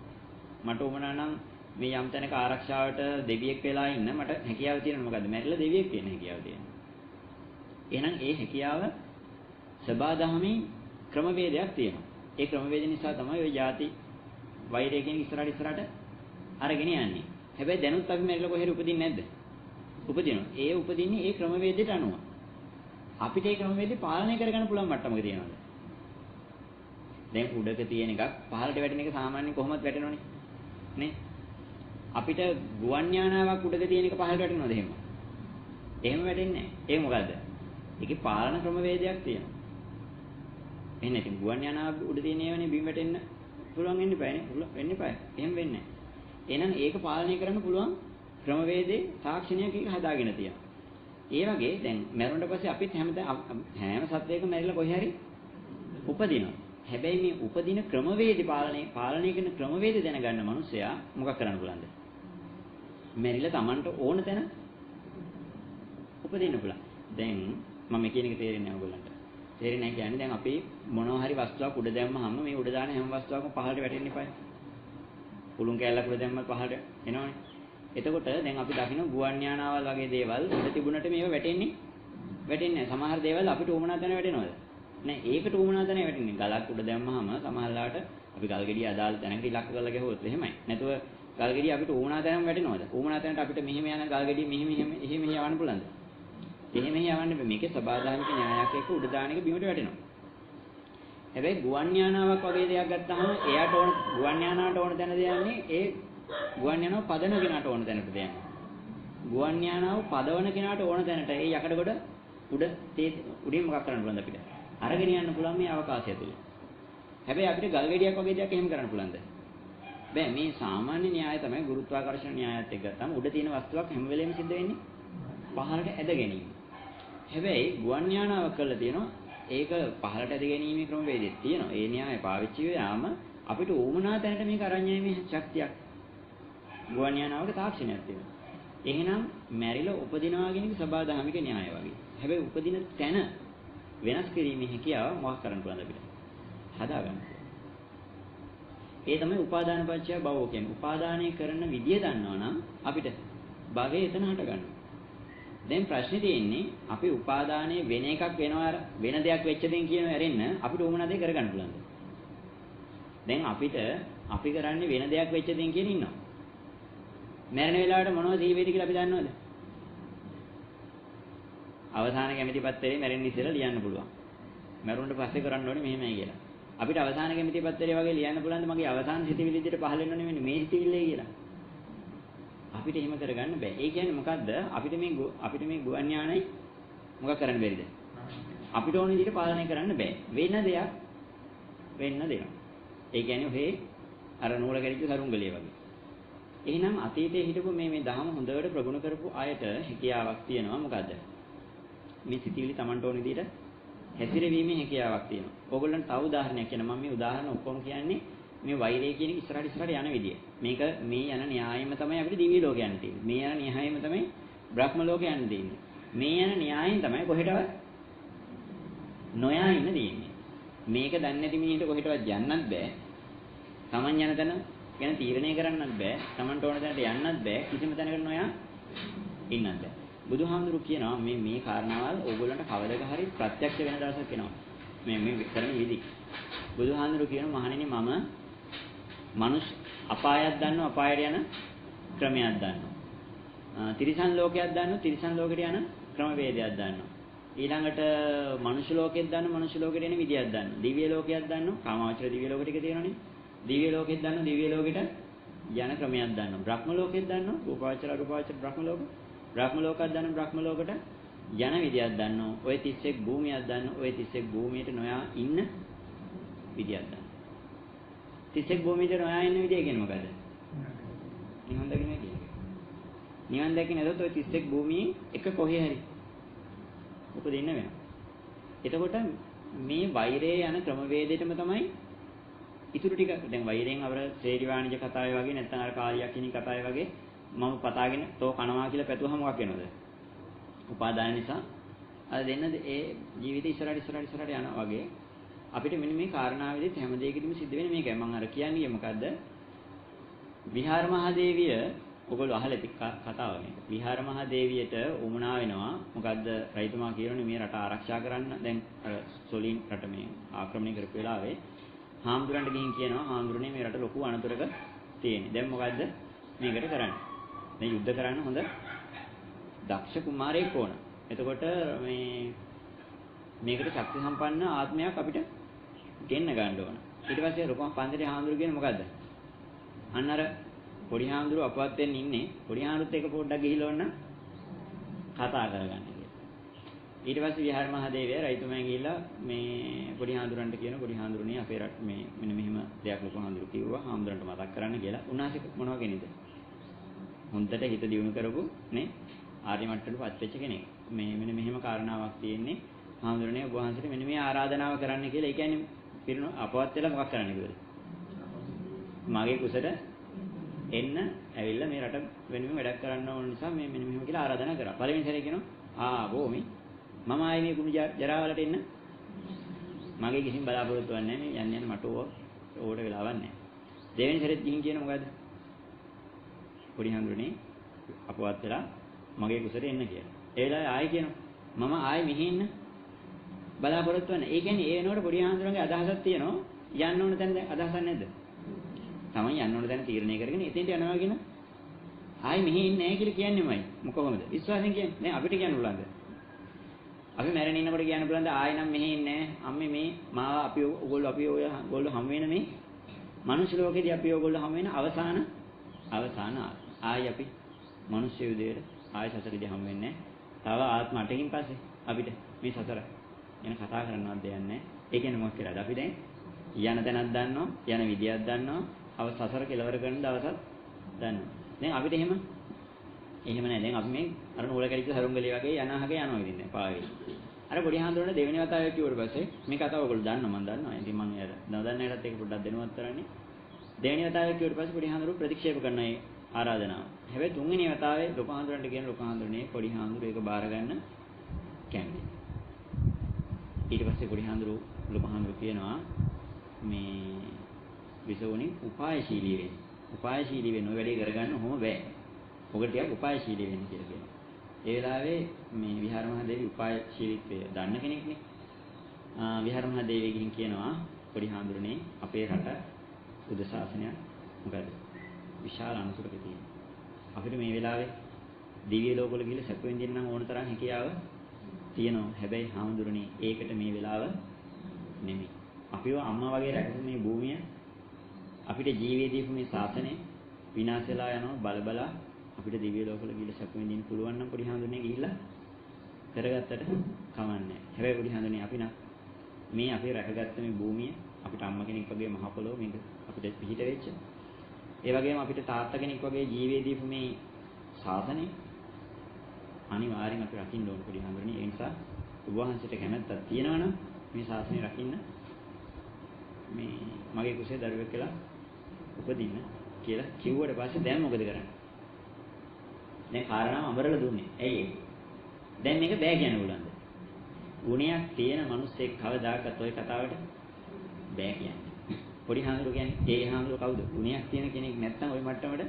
මට උමනා නම් මේ යම් තැනක ආරක්ෂාවට දෙවියෙක් වෙලා ඉන්න මට හැකියාව තියෙනවා මොකද්ද? මැරිලා දෙවියෙක් වෙන්න හැකියාව තියෙනවා. එහෙනම් ඒ හැකියාව සබාදහමේ ක්‍රමවේදයක් තියෙනවා. ඒ ක්‍රමවේද නිසා තමයි ওই ಜಾති වෛරය කියන ඉස්සරහට අරගෙන යන්නේ. හැබැයි දැනුත් අපි මැරිලා කොහෙද උපදින්නේ නැද්ද? උපදිනවා. ඒ උපදින්නේ ඒ ක්‍රමවේදයට අනුව. අපිට ඒ ක්‍රමවේදය පාලනය කරගන්න පුළුවන් මට්ටමක තියෙනවද? දැන් උඩක තියෙන එකක් පහළට වැටෙන එක සාමාන්‍යයෙන් කොහොමද වැටෙනවනේ? නේ? අපිට ගුවන් යානාවක් උඩක තියෙන එක පහළට වැටෙනවද එහෙම? එහෙම වැටෙන්නේ නැහැ. ඒක මොකද්ද? ඒකේ පාලන ක්‍රමවේදයක් තියෙනවා. එහෙනම් ඉතින් ගුවන් යානාව උඩ තියෙන ඒවානේ බිම් වැටෙන්න පුළුවන් වෙන්න බෑනේ. වෙන්න බෑ. එහෙම වෙන්නේ නැහැ. එහෙනම් ඒක පාලනය කරන්න පුළුවන් ක්‍රමවේදේ තාක්ෂණයක් එක හදාගෙන තියෙනවා. ඒ වගේ දැන් මැරුණට පස්සේ අපිත් හැම සත්වයකම මැරිලා කොහේ හරි උපදිනවා. හැබැයි මේ උපදින ක්‍රමවේදේ පාලනය කරන ක්‍රමවේද දැනගන්න මිනිස්සයා මොකක් කරන්න පුළුවන්ද? මැරිලා Tamanට ඕන තැන උපදින්න පුළුවන්. දැන් මම කියන එක තේරෙන්නේ නැහැ ඔයගොල්ලන්ට. තේරෙන්නේ නැහැ කියන්නේ දැන් අපි මොනවා හරි වස්තුවක් උඩ දැම්මහම මේ උඩ දාන හැම වස්තුවක්ම පහළට වැටෙන්න එපායි. පුළුන් කෑල්ලක් උඩ දැම්මම පහළට එනවනේ. එතකොට දැන් අපි දකින්න ගුවන් යානාවල් වගේ දේවල් උඩ තිබුණට මේව වැටෙන්නේ නැහැ. සමහර දේවල් අපිට උමනා තැන වැටෙනවද? නෑ ඒකට උමනා තැන වැටෙන්නේ. ගලක් උඩ දැම්මහම සමහරලාට අපි ගල් ගෙඩිය අදාළ තැනකට ඉලක්ක කරලා ගහුවොත් එහෙමයි. නැතුව ගල් ගෙඩිය අපිට උමනා තැනම වැටෙනවද? උමනා තැනට අපිට මෙහෙම යන ගල් ගෙඩිය මෙහෙම යවන්න පුළුවන්ද? එහෙම යවන්න බෑ. මේකේ සබාධානික න්‍යායක් එක්ක උඩ දාන එක බිමට වැටෙනවා. හැබැයි ගුවන් යානාවක් වගේ දෙයක් ගත්තාම එයාට ඕන ගුවන් යානාවට ඕන තැන දෙන්නේ ඒ ගුවන් යානාව පදන කෙනාට ඕන තැනට දෙන්නේ. ගුවන් යානාව පදවන කෙනාට ඕන තැනට ඒ යකඩ කොට උඩින් මොකක් කරන්න පුළුවන්ද අපිට? අරගෙන යන්න පුළුවන් මේ අවකාශය තුල. හැබැයි අපිට ගල් ගෙඩියක් වගේ දෙයක් එහෙම කරන්න පුළුවන්ද? බෑ. මේ සාමාන්‍ය න්‍යාය තමයි ගුරුත්වාකර්ෂණ න්‍යායත් එක්ක ගත්තාම උඩ තියෙන වස්තුවක් හැම වෙලෙම සිද්ධ වෙන්නේ පහළට ඇද ගැනීම. හැබැයි ගුවන් යානාවක් කරලා තියෙනවා ඒක පහළට ඇද ගැනීමේ ක්‍රමවේදයක් තියෙනවා. ඒ න්‍යාය පාවිච්චි වෙලාම අපිට ඕමනා තැනට මේක අරන් යෑමේ ශක්තියක් ගුවන් යානාවක තාක්ෂණයක් තියෙනවා. එහෙනම් මැරිලා උපදිනවා කියන එක සබාධාමික න්‍යාය වගේ. හැබැයි උපදින තැන වෙනස් කිරීමේ හැකියාව මොකක් කරන්න පුළුවන්ද අපිට? හදාගන්න. ඒ තමයි උපාදාන පත්‍ය භවෝ කියන්නේ. උපාදානය කරන විදිය දන්නවා නම් අපිට භවය එතන හට ගන්නවා. දැන් ප්‍රශ්නේ තියෙන්නේ අපි උපාදානයේ වෙන එකක් වෙනවා වෙන දෙයක් වෙච්ච දෙයක් කියන ඇරෙන්න අපිට ඕමනා දෙයක් කරගන්න පුළුවන්ද? දැන් අපිට අපි කරන්නේ වෙන දෙයක් වෙච්ච දෙයක් කියන ඉන්නවා. මැරෙන වෙලාවට මොනවද සිහි වෙයිද කියලා අපි දන්නවද? අවසාන කැමැති පත්‍රේ මැරෙන්න ඉස්සෙල්ලා ලියන්න පුළුවන්. මැරුණට පස්සේ කරන්න ඕනේ මෙහෙමයි කියලා. අපිට අවසාන කැමැති පත්‍රේ වගේ ලියන්න පුළුවන්ද මගේ අවසාන සිතිවිලි විදිහට පහල වෙනව නෙමෙයි මේ සිතිවිල්ලේ කියලා. අපිට එහෙම කරගන්න බෑ. ඒ කියන්නේ මොකද්ද? අපිට මේ ගුවන් යානයි මොකක් කරන්න බැරිද? අපිට ඕන විදිහට පාලනය කරන්න බෑ. වෙන දෙයක් වෙන්න දෙනවා. ඒ කියන්නේ ඔහේ අර නූල ගැලිච්ච සරුංගලිය වගේ. එහෙනම් අතීතයේ හිටපු මේ දහම හොඳට ප්‍රගුණ කරපු අයට හැකියාවක් තියෙනවා මොකද්ද? මේ සිතිවිලි Tamanට ඕන විදිහට හැසිරවීමේ හැකියාවක් තියෙනවා. ඕගොල්ලන්ට තව උදාහරණයක් කියන්න මම මේ උදාහරණ ඔක්කොම කියන්නේ මේ වෛරය කියන එක ඉස්සරහට යන විදිය. මේක මේ යන න්‍යායෙම තමයි අපිට දිව්‍ය ලෝක යන්න තියෙන්නේ. මේ යන න්‍යායෙම තමයි බ්‍රහ්ම ලෝක යන්න තියෙන්නේ. මේ යන න්‍යායෙන් තමයි කොහෙටවත් නොයා ඉන්න තියෙන්නේ. මේක දන්නේ නැති මිනිහට කොහෙටවත් යන්නත් බෑ. Taman යන තැන ගැන තීරණය කරන්නත් බෑ. Tamanට ඕන තැනට යන්නත් බෑ. කිසිම තැනකට නොයා ඉන්නත් බෑ. බුදුහාමුදුරු කියනවා මේ කාරණාවල් ඕගොල්ලන්ට කවදක හරි ප්‍රත්‍යක්ෂ වෙන දවසක් එනවා. මේ කරන විදි. බුදුහාමුදුරු කියනවා මහණෙනි මම මනුෂ්‍ය අපායක් දන්නවා අපායට යන ක්‍රමයක් දන්නවා. තිරිසන් ලෝකයක් දන්නවා තිරිසන් ලෝකයට යන ක්‍රමවේදයක් දන්නවා. ඊළඟට මනුෂ්‍ය ලෝකයක් දන්නවා මනුෂ්‍ය ලෝකයට යන විදියක් දන්නවා. දිව්‍ය ලෝකයක් දන්නවා කාමාවචර දිව්‍ය ලෝක ටික තියෙනවනේ. දිව්‍ය ලෝකයක් දන්නවා දිව්‍ය ලෝකෙට යන ක්‍රමයක් දන්නවා. බ්‍රහ්ම ලෝකයක් දන්නවා රූපාවචර අරූපාවචර බ්‍රහ්ම ලෝක. බ්‍රහ්ම ලෝකයක් දන්නවා බ්‍රහ්ම ලෝකයට යන විදියක් දන්නවා. ඔය 31 භූමියක් දන්නවා. ඔය 31 භූමියට නොයා ඉන්න විදියක් දන්නවා. 31 භූමියට නොයා ඉන්න විදිය කියන්නේ මොකද්ද? නිවන් දකින්න කියන්නේ. නිවන් දැකේ නැතොත් ඔය 31 භූමියේ එක කොහේ හරි උපදින්න වෙනවා. එතකොට මේ වෛරයේ යන ක්‍රමවේදයටම තමයි ඉතුරු ටික දැන් වෛරයෙන් අවර ශ්‍රේණි වාණිජ කතාවේ වගේ නැත්නම් අර කාලියක් කියන කතාවේ වගේ මම පතාගෙන තෝ කනවා කියලා පැතුවම මොකක් වෙනවද? උපාදාන නිසා අර දෙන්න ඒ ජීවිතේ ඉස්සරහට යනවා වගේ අපිට මෙන්න මේ කාරණාවෙදිත් හැම දෙයකදීම සිද්ධ වෙන්නේ මේකයි. මම අර කියන්නේ මොකද්ද? විහාර මහදේවිය ඔයගොල්ලෝ අහලා ඇති කතාව මේක. විහාර මහදේවියට උමනා වෙනවා මොකද්ද? රජතුමා කියනෝනේ මේ රට ආරක්ෂා කරන්න. දැන් අර සොලින් රට මේ ආක්‍රමණය කරපු වෙලාවේ හාමුදුරන්ට ගිහින් කියනවා හාමුදුරනේ මේ රට ලොකු අනතුරක තියෙන්නේ. දැන් මොකද්ද මේකට කරන්නේ? දැන් යුද්ධ කරන්න හොඳ දක්ෂ කුමාරයෙක් ඕන. එතකොට මේකට ශක්ති සම්පන්න ආත්මයක් අපිට ගෙන්න ගන්න ඕන. ඊට පස්සේ ලොකම පන්සලේ හාමුදුරු කියන්නේ මොකද්ද? අන්න අර පොඩි හාමුදුරු අපවත් වෙන්න ඉන්නේ. පොඩි හාමුදුරුත් එක පොඩ්ඩක් ගිහිල්ලා ඕන කතා කරගන්න කියලා. ඊට පස්සේ විහාර මහදේවය රජතුමා ගිහිල්ලා මේ පොඩි හාමුදුරන්ට කියන පොඩි හාමුදුරනේ අපේ රට මේ මෙන්න මෙහෙම දෙයක් ලොකු හාමුදුරු කිව්වා හාමුදුරන්ට මතක් කරන්න කියලා. උන්වහන්සේ මොනවා කෙනෙක්ද? හොන්දට හිත දියුණු කරපු නේ ආර්ය මට්ටමට පත් වෙච්ච කෙනෙක්. මේ මෙන්න මෙහෙම කාරණාවක් තියෙන්නේ. හාමුදුරනේ ඔබ වහන්සේට මෙන්න මේ ආරාධනාව කරන්න කියලා. ඒ කියන්නේ පිරුණු අපවත් වෙලා මොකක් කරන්න කිව්වද? මගේ කුසට එන්න ඇවිල්ලා මේ රට වෙනුවෙන් වැඩක් කරන්න ඕන නිසා මේ මෙන්න මෙහෙම කියලා ආරාධනා කරා. පළවෙනි සැරේ කියනවා බොමි මම ආයේ මේ කුණු ජරාවලට එන්න මගේ කිසිම බලාපොරොත්තුවක් නැහැ මේ යන්න මට ඕකට වෙලාවක් නැහැ. දෙවෙනි සැරේත් ගිහින් කියන මොකද්ද? පොඩි හඳුනේ අපවත් වෙලා මගේ කුසට එන්න කියලා. ඒ වෙලාවේ ආයෙ කියනවා මම ආයෙ මෙහෙ එන්න බලාපොරොත්තු වෙන. ඒ කියන්නේ ඒ වෙනකොට පොඩි හඳුනගේ අදහසක් තියෙනවා යන්න ඕන තැන අදහසක් නැද්ද? තමයි යන්න ඕන තැන තීරණය කරගෙන එතෙන්ට යනවා කියන ආයෙ මෙහෙ ඉන්නේ නැහැ කියලා කියන්නේමයි. මොකවමද? විශ්වාසයෙන් කියන්නේ. දැන් අපිට කියන්න උලන්ද? අපි මැරෙන ඉන්නකොට කියන්න පුළුවන් ද ආයෙ නම් මෙහෙ ඉන්නේ නැහැ. අම්මේ මේ මාව අපි ඔයගොල්ලෝ හම් වෙන මේ මනුෂ්‍ය ලෝකෙදී අපි ඔයගොල්ලෝ හම් වෙන අවසාන ආයෙ අපි මනුෂ්‍ය විදියට ආයෙ සසරදී හම් වෙන්නේ නැහැ. තව ආත්ම 8කින් පස්සේ අපිට මේ සසර ගැන කතා කරන්නවත් දෙයක් නැහැ. ඒ කියන්නේ මොකක්ද කියලාද? අපි දැන් යන තැනක් දන්නවා, යන විදියක් දන්නවා, සසර කෙලවර කරන දවසක් දන්නවා. දැන් අපිට එහෙම නැහැ. දැන් අපි මේ අර නූල කැඩිච්ච සරුංගලිය වගේ යනහගේ යනවා ඉතින් දැන් පාවෙ. අර පොඩි හාමුදුරනේ දෙවෙනි වතාවේ කිව්වට පස්සේ මේ කතාව ඔයගොල්ලෝ දන්නවා මම දන්නවා. ඉතින් මම එයාට නොදන්න එකටත් ඒක පොඩ්ඩක් දැනුවත් කරන්නේ. දෙවෙනි වතාවේ කිව්වට පස්සේ පොඩි හාමුදුරුවෝ ප්‍රතික්ෂේප කරන ඒ ආරාධනාව. හැබැයි තුන්වෙනි වතාවේ ලොකු හාමුදුරන්ට කියන ලොකු හාමුදුරනේ පොඩි හාමුදුරුවෝ ඒක බාර ගන්න කැමති. ඊට පස්සේ පොඩි හාමුදුරුවෝ ලොකු හාමුදුරුවෝ කියනවා මේ විසෝණි උපායශීලී වෙන්න. උපායශීලී වෙන්න ඔය වැඩේ කරගන්න ඔහොම බෑ. ඔකට ටිකක් උපායශීලී වෙන්න කියලා කියනවා. ඒ වෙලාවේ මේ විහාර මහදේවි උපායශීලීත්වය දන්න කෙනෙක්නේ. විහාර මහදේවියගෙන් කියනවා පොඩි හාමුදුරනේ අපේ රට බුද්ධ ශාසනය මොකද විශාල අනුසුරක තියෙනවා. අපිට මේ වෙලාවේ දිව්‍ය ලෝකවල ගිහලා සැප විඳින්න නම් ඕන තරම් හැකියාව තියෙනවා. හැබැයි හාමුදුරනේ ඒකට මේ වෙලාව නෙමෙයි. අපිව අම්මා වගේ රැකපු මේ භූමිය අපිට ජීවිතේ දීපු මේ ශාසනය විනාශ වෙලා යනවා බලබලා අපිට දිව්‍ය ලෝකවල ගිහලා සැප විඳින්න පුළුවන් නම් පොඩි හාමුදුරනේ ගිහිල්ලා කරගත්තට කමන්නේ. හැබැයි පොඩි හාමුදුරනේ අපි නම් මේ අපේ රැකගත්ත මේ භූමිය අපිට අම්මා කෙනෙක් වගේ මහ පොළොව මේක අපිට පිහිට වෙච්ච. ඒ වගේම අපිට තාත්තා කෙනෙක් වගේ ජීවිතේ දීපු මේ ශාසනය අනිවාර්යෙන් අපි රකින්න ඕන පොඩි හාමුදුරනේ. ඒ නිසා ඔබ වහන්සේට කැමැත්තක් තියෙනවනම් මේ ශාසනය රකින්න මේ මගේ කුසේ දරුවෙක් කියලා උපදින්න කියලා කිව්වට පස්සේ දැන් මොකද කරන්නේ? දැන් කාරණාව අමරලා දුන්නේ. ඇයි ඒ? දැන් මේක බෑ කියන්න උලන්ද? ගුණයක් තියෙන මිනිස්සෙක් කවදාකවත් ওই කතාවට බෑ කියන්නේ. පොඩි හාමුදුරුවෝ කියන්නේ ඒ හාමුදුරුවෝ කවුද? ගුණයක් තියෙන කෙනෙක් නැත්නම් ওই මට්ටමට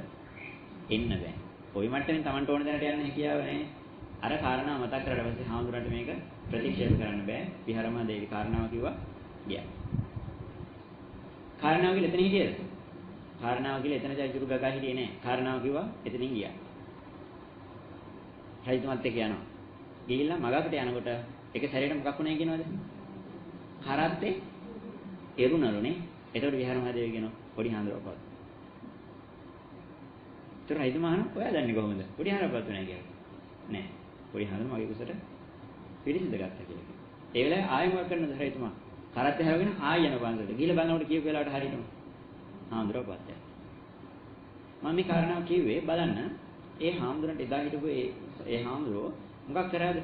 එන්න බෑ. ওই මට්ටමින් Tamanට ඕන දැනට යන්න හැකියාව නැහැ. අර කාරණාව මතක් කරලා පස්සේ හාමුදුරන්ට මේක ප්‍රතික්ෂේප කරන්න බෑ. විහාරමා දේවි කාරණාව කිව්වා ගියා. කාරණාව කියලා එතන හිටියද? කාරණාව කියලා එතන ජයජුරු ගගා හිටියේ නෑ. කාරණාව කිව්වා එතනින් ගියා. රජතුමත් එක්ක යනවා. ගිහිල්ලා මගකට යනකොට එක සැරේට මොකක් වුණේ කියනවද? කරත්තේ එරුණලුනේ. එතකොට විහාරමා දේවි කියනවා පොඩි හාමුදුරුවෝ. ඒතර රජතුමා අහනවා ඔයා දන්නේ කොහොමද? පොඩි හාමුදුරුවෝ නැහැ කියලා. නෑ. පොඩි හාමුදුරුවෝ මගේ කුසට පිළිසිඳ ගත්තා කියලා කිව්වා. ඒ වෙලාවේ ආයෙ මොකක් කරනවද රජතුමා? කරත්තේ හැවගෙන ආයෙ යන බංගලට. ගිහලා බලනකොට කියපු වෙලාවට හරියටම හාමුදුරුවෝ පත්තා. මම මේ කාරණාව කිව්වේ බලන්න ඒ හාමුදුරන්ට එදා හිටපු ඒ හාමුදුරුවෝ මොකක් කරාද?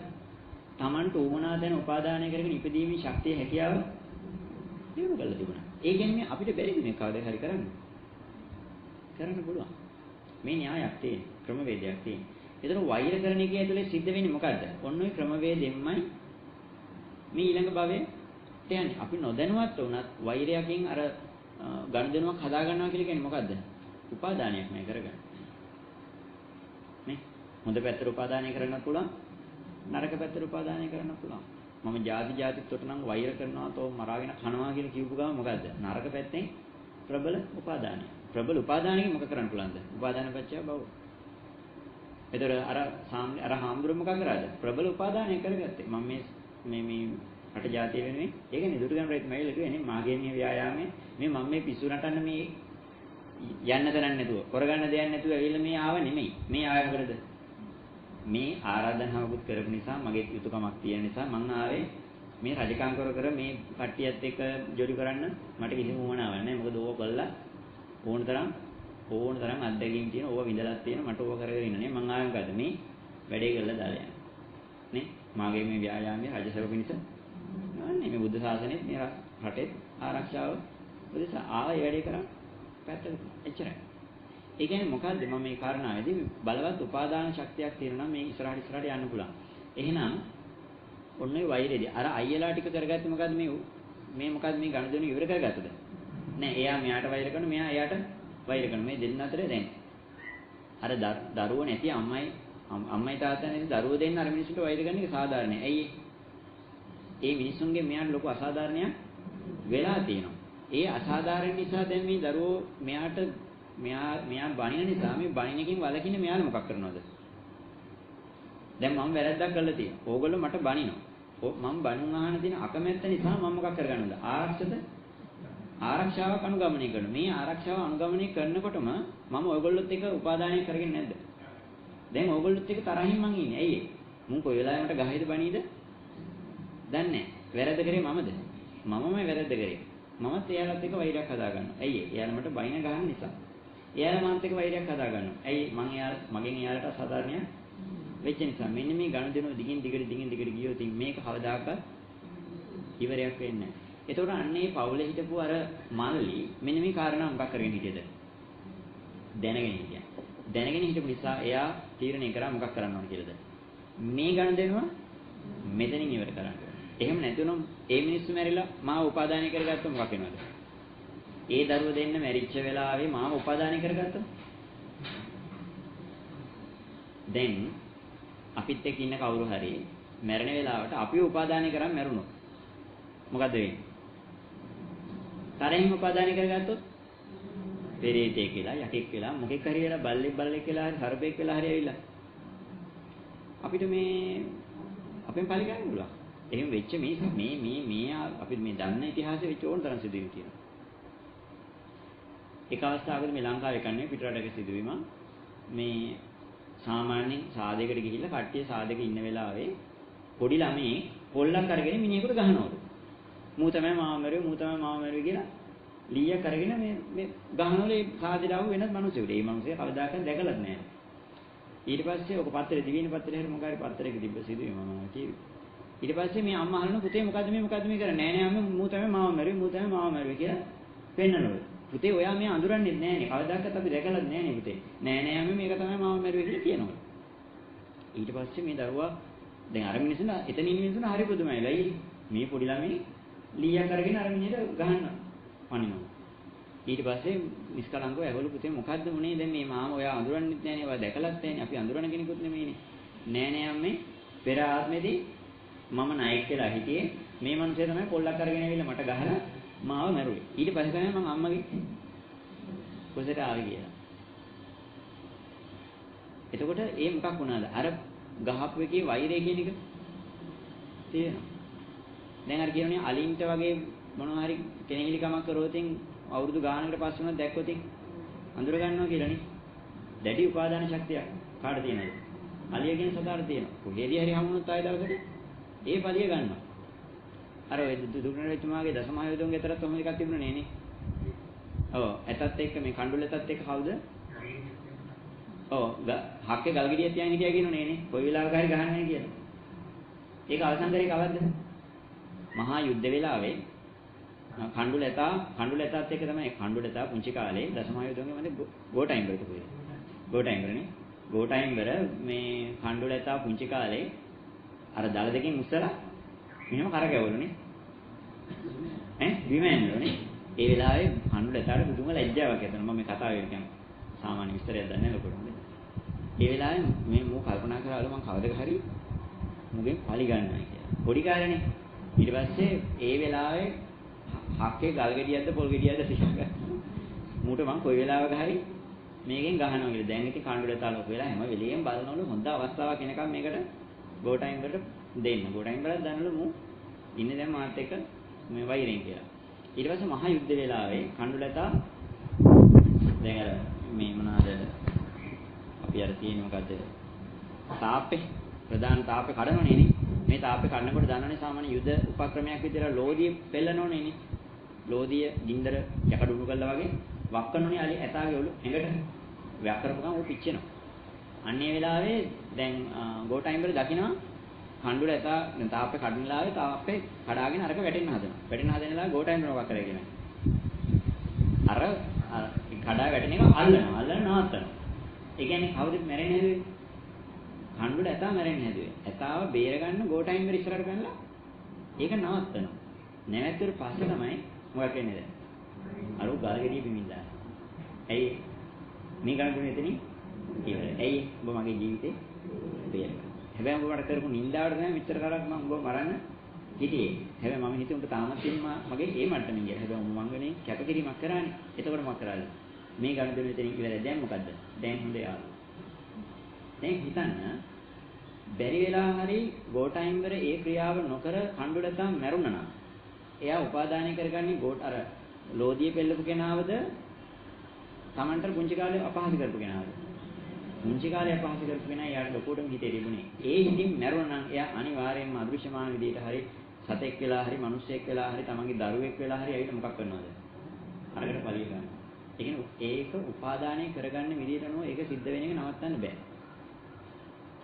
Tamanට උමනා දැන උපාදානය කරගෙන ඉපදීමේ ශක්තිය හැකියාව දිනු කරලා තිබුණා. ඒ කියන්නේ අපිට බැරිද මේ කවදා හරි කරන්න? කරන්න පුළුවන්. මේ න්‍යායක් තියෙන, ක්‍රමවේදයක් තියෙන. ඒතර වෛර කරන එක ඇතුලේ සිද්ධ වෙන්නේ මොකද්ද? ඔන්න ඔය ක්‍රමවේදෙන්මයි මේ ඊළඟ භවයේ යන්නේ. අපි නොදැනුවත් වුණත් වෛරයකින් අර ගනුදෙනුවක් හදා ගන්නවා කියලා කියන්නේ මොකද්ද? උපාදානයක් නේ කරගන්න. නේ? හොඳ පැත්තට උපාදානය කරන්නත් පුළුවන්. නරක පැත්තට උපාදානය කරන්නත් පුළුවන්. මම ಜಾතිත් නම් වෛර කරනවා තෝ මරාගෙන කනවා කියලා කියපු ගමන් මොකද්ද? නරක පැත්තෙන් ප්‍රබල උපාදානය. ප්‍රබල උපාදානයෙන් මොක කරන්න පුළුවන්ද? උපාදාන පත්‍ය බව. ඒතර අර හාමුදුරුවෝ මොකක් කරාද? ප්‍රබල උපාදානය කරගත්තේ. මම මේ රට ජාතිය වෙනුවෙන් ඒකනේ දුටුගැමුණු රජතුමා ඇවිල්ලා කිව්වේ මාගේ මේ ව්‍යායාමයේ මේ මම මේ පිස්සු නටන්න මේ යන්න තරන්නේ නැතුව කරගන්න දෙයක් නැතුව ඇවිල්ලා මේ ආව නෙමෙයි. මේ ආව මොකද? මේ ආරාධනාවකුත් කරපු නිසා මගේ යුතුයකමක් තියෙන නිසා මං ආවේ මේ රජකම් කර මේ කට්ටියත් එක්ක ජොලි කරන්න මට කිසිම උවමනාවක් නැහැ. මොකද ඕක කළා ඕන තරම් අත්දැකීම් තියෙන ඕවා විඳලා තියෙන මට ඕවා කරගෙන ඉන්නනේ මං ආවේ මොකද මේ වැඩේ කරලා දාලා යන්න. නේ? මාගේ මේ ව්‍යායාමයේ රජසේව පිණිස නෑ මේ බුද්ධ ශාසනයත් මේ රටේ ආරක්ෂාව උදෙසා ආයෙ වැඩේ කරා පැත්තට එච්චරයි. ඒ කියන්නේ මොකද්ද මම මේ කාරණාවේදී බලවත් උපාදාන ශක්තියක් තියෙනවා නම් මේ ඉස්සරහට යන්න පුළුවන්. එහෙනම් ඔන්න ඔය වෛරයේදී අර අයියලා ටික කරගත්තේ මොකද්ද මේ මොකද්ද මේ ගනුදෙනු ඉවර කරගත්තද? නෑ එයා මෙයාට වෛර කරනවා මෙයා එයාට වෛර කරනවා. මේ දෙන්න අතරේ දැන් අර දරුවෝ නැති අම්මයි තාත්තා නැති දරුවෝ දෙන්න අර මිනිස්සුන්ට වෛර කරන එක සාධාරණයි. ඇයි ඒ මිනිස්සුන්ගේ මෙයාට ලොකු අසාධාරණයක් වෙලා තියෙනවා. ඒ අසාධාරණ නිසා දැන් මේ දරුවෝ මෙයා බනින නිසා මේ බනින එකකින් වළකින්න මෙයාලා මොකක් කරනවද? දැන් මම වැරද්දක් කරලා තියෙනවා. ඕගොල්ලෝ මට බනිනවා. මම බණුන් අහන තියෙන අකමැත්ත නිසා මම මොකක් කරගන්නද? ආරක්ෂාවක් අනුගමනය කරනවා. මේ ආරක්ෂාව අනුගමනය කරනකොටම මම ඔයගොල්ලොත් එක්ක උපාදානය කරගෙන නැද්ද? දැන් ඔයගොල්ලොත් එක්ක තරහින් මං ඉන්නේ. ඇයි ඒ? මුන් කොයි වෙලාවෙ මට ගහයිද බණීද? දන්නේ නැහැ. වැරද්ද කරේ මමද? මමමයි වැරද්ද කරේ. මමත් එයාලත් එක්ක වෛරයක් හදා ගන්නවා. ඇයි ඒ? එයාලා මට බයින ගහන නිසා. එයාලා මාත් එක්ක වෛරයක් හදා ගන්නවා. ඇයි? මගෙන් එයාලට අසාධාරණයක් වෙච්ච නිසා. මෙන්න මේ ගනුදෙනුව දිගින් දිගට ගියොත් මේක කවදාකවත් ඉවරයක් වෙන්නේ නැහැ. එතකොට අන්නේ පවුලේ හිටපු අර මල්ලි මෙන්න මේ කාරණා මොකක් කරගෙන හිටියද? දැනගෙන හිටියා. දැනගෙන හිටපු නිසා එයා තීරණය කරා මොකක් කරන්න ඕන කියලාද? මේ ගනුදෙනුව මෙතනින් ඉවර කරන්න ඕන. එහෙම නැතුනොත් ඒ මිනිස්සු මැරිලා මාව උපාදානය කරගත්තොත් මොකක් වෙනවද? ඒ දරුව දෙන්න මැරිච්ච වෙලාවේ මාව උපාදානය කරගත්තොත් දැන් අපිත් එක්ක ඉන්න කවුරු හරි මැරෙන වෙලාවට අපිව උපාදානය කරන් මැරුණොත් මොකද වෙන්නේ? තරහින් උපාදානය කරගත්තොත් පෙරේතෙක් කියලා යකෙක් කියලා මොකෙක් හරි වෙලා බල්ලෙක් කියලා හරි හරබෙක් කියලා හරි ඇවිල්ලා අපිට මේ අපෙන් පලි ගන්න පුළුවන්. එහෙම වෙච්ච මේ අපි මේ දන්න ඉතිහාසෙ වෙච්ච ඕන තරම් සිදුවීම් තියෙනවා. එක අවස්ථාවකදී මේ ලංකාවේ කන්නේ පිටරටක සිදුවීම මේ සාමාන්‍යයෙන් සාදයකට ගිහිල්ලා කට්ටිය සාදයක ඉන්න වෙලාවේ පොඩි ළමයි පොල්ලක් අරගෙන මිනිහෙකුට ගහනවලු. මූ තමයි මාව මැරුවේ කියලා ලීයක් අරගෙන මේ ගහනවල ඒ සාදේලාව වෙනත් මිනිස්සුෙකුට. ඒ මිනිස්සේ කවදාකවත් දැකලත් නැහැ. ඊට පස්සේ ඔක පත්තරේ දිවින පත්තරේ හරි මොකක් හරි පත්තරයක තිබ්බ සිදුවීම මම කිව්වේ. ඊට පස්සේ මේ අම්මා අහනවා පුතේ මොකද්ද මේ කරන්නේ? නෑ නෑ අම්මා මූ තමයි මාව මැරුවේ කියලා පෙන්නනවලු. පුතේ ඔයා මේ අඳුරන්නේ නෑනේ. කවදාකවත් අපි දැකලත් නෑනේ පුතේ. නෑ නෑ අම්මා මේක තමයි මාව මැරුවේ කියලා කියනවා. ඊට පස්සේ මේ දරුවා දැන් අර මිනිස්සුන එතන ඉන්න මිනිස්සුන හරි පුදුමයිලා. මේ පොඩි ළමයි ලීයක් අරගෙන අර මිනිහට ගහනවා. පනිනවා. ඊට පස්සේ නිස්කලංකව ඇහවලු පුතේ මොකද්ද මොනේ දැන් මේ මාම ඔයා අඳුරන්නෙත් නෑනේ. ඔයා දැකලත් නෑනේ. අපි අඳුරන කෙනෙකුත් නෙමෙයිනේ. නෑ නෑ අම්මේ පෙර ආත්මෙදී මම නායක කියලා හිටියේ. මේ මිනිහා තමයි පොල්ලක් අරගෙන ඇවිල්ලා මට ගහලා මාව මැරුවේ. ඊට පස්සේ තමයි මම අම්මගේ කුසට ආවේ කියලා. එතකොට ඒ මොකක් වුණාද? අර ගහපු එකේ වෛරය කියන එක තියෙනවා. දැන් අර කියන්නේ අලින්ට වගේ මොනවා හරි කෙනෙහිලි කමක් කරොතින් අවුරුදු ගානකට පස්සේ වුණා දැක්කොතින් අඳුර ගන්නවා කියලානේ. දැඩි උපාදාන ශක්තියක් කාට තියෙනවද? අලියගෙන් සදාට තියෙනවා. කොහේදී හරි හමුනොත් ආය දවසට ඒ පලිය ගන්නවා. අර ඔය දුදුගුණ රජතුමාගේ දසමහයෝධුන් ගෙතරත් ඔහොම එකක් තිබුණේ නේ. ඔව් ඇතත් එක්ක මේ කණ්ඩුල ඇතත් එක්ක කවුද? ඔව් හක්කේ ගල්ගෙඩිය තියන් හිටියා කියනෝනේ නේ. කොයි වෙලාවක හරි ගහන්නේ කියලා. ඒක අවසන් කරේ කවද්ද? මහා යුද්ධ වෙලාවේ කණ්ඩුල ඇතත් එක්ක තමයි කණ්ඩුල ඇතා පුංචි කාලේ දසමහයෝධුන්ගේ මැද ගෝඨයිම්බර තිබුණේ. ගෝඨයිම්බරනේ. ගෝඨයිම්බර මේ කණ්ඩුල ඇතා පුංචි කාලේ අර දල දෙකෙන් උස්සලා මෙහෙම කරකැවුණනේ. බිම ඇන්නෝනේ. ඒ වෙලාවේ කණ්ඩුලට පුදුම ලැජ්ජාවක් ඇතිවෙනවා. මම මේ කතාවේ කියන්නේ සාමාන්‍ය විස්තරයක් දන්නේ නැහැ ලොකුට. ඒ වෙලාවේ මේ මෝ කල්පනා කරාලු මං කවදක හරි මුගෙන් පලි ගන්නවා කියලා. පොඩි කාලේනේ. ඊට පස්සේ ඒ වෙලාවේ හක්කේ ගල් ගෙඩියක්ද පොල් ගෙඩියක්ද තියගත්තා. මූට මං කොයි වෙලාවක හරි මේකෙන් ගහනවා කියලා. දැන් ඉතින් කණ්ඩුලට තාලොක් වෙලා හැම වෙලෙම බලනවලු හොඳ අවස්ථාවක් එනකම් මේකට ගෝඨයිම්බරට දෙන්න. ගෝඨයිම්බරත් දන්නලු මූ ඉන්නේ දැන් මාත් එක්ක මේ වෛරෙන් කියලා. ඊට පස්සේ මහා යුද්ධ වෙලාවේ කණ්ඩුලතා දැන් අර මේ මොනවාද අපි අර තියෙන මොකද්ද තාප්පේ ප්‍රධාන තාප්පේ කඩනවනේ නේ. මේ තාප්පේ කඩනකොට දන්නවනේ සාමාන්‍ය යුද උපක්‍රමයක් විදිහට ලෝදිය පෙල්ලනෝනේ නේ. ලෝදිය ගින්දර යකඩුණු කළා වගේ වක්කනෝනේ අලි ඇතාගේ ඔලු ඇඟට වැක් කරපුවම ਉਹ පිච්චෙනවා. අන්නේ වෙලාවේ දැන් ගෝඨයිම්බර දකිනවා කණ්ඩුල ඇතා දැන් තාප්පේ කඩන වෙලාවේ තාප්පේ කඩාගෙන අරක වැටෙන්න හදනවා. වැටෙන්න හදන වෙලාවේ ගෝඨයිම්බර මොකක් කරේ කියන්නේ. අර කඩා වැටෙන එක අල්ලනවා. අල්ලන නවත්තනවා. ඒ කියන්නේ කවුද මැරෙන්නේ හැදුවේ? කණ්ඩුල ඇතා මැරෙන්නේ හැදුවේ. ඇතාව බේර ගන්න ගෝඨයිම්බර ඉස්සරහට පැනලා ඒක නවත්තනවා. නැවැත්තුවට පස්සේ තමයි මොකක් වෙන්නේ දැන්? අර ගල් ගෙඩිය බිමින් දානවා. ඇයි මේ ගණන් එතනින් ඉවරයි. ඇයි ඔබ මගේ ජීවිතේ බේරගන්න. හැබැයි ඔබ මට කරපු නින්දාවට නෑ මෙච්චර කාලයක් මම ඔබ මරන්න හිටියේ. හැබැයි මම හිතුවේ උඹ තාමත් ඉන්නවා මගේ ඒ මට්ටමින් කියලා. හැබැයි මම මංගනේ කැපකිරීමක් කරානේ. එතකොට මොකක් කරාද? මේ ගණන් දෙන්න එතනින් ඉවරයි. දැන් මොකද්ද? දැන් හොඳ යාළුවා. දැන් හිතන්න බැරි වෙලා හරි go time වල ඒ ක්‍රියාව නොකර කණ්ඩුලතම් මැරුණා නම් එයා උපාදානය කරගන්නේ ගෝට අර ලෝදිය පෙළපු කෙනාවද Tamanට පුංචි කාලේ අපහාස කරපු කෙනාවද? පුංචි කාලේ අපහාස කරපු කෙනා යාට ලොකෝටම හිතේ තිබුණේ. ඒ හිතින් මැරුණා නම් එයා අනිවාර්යයෙන්ම අදෘශ්‍යමාන විදියට හරි සතෙක් වෙලා හරි මිනිස්සෙක් වෙලා හරි තමන්ගේ දරුවෙක් වෙලා හරි ඇවිල්ලා මොකක් කරනවද? අරකට පලිය ගන්න. ඒ කියන්නේ ඒක උපාදානය කරගන්න විදියට නෝ ඒක සිද්ධ වෙන එක නවත්තන්න බෑ.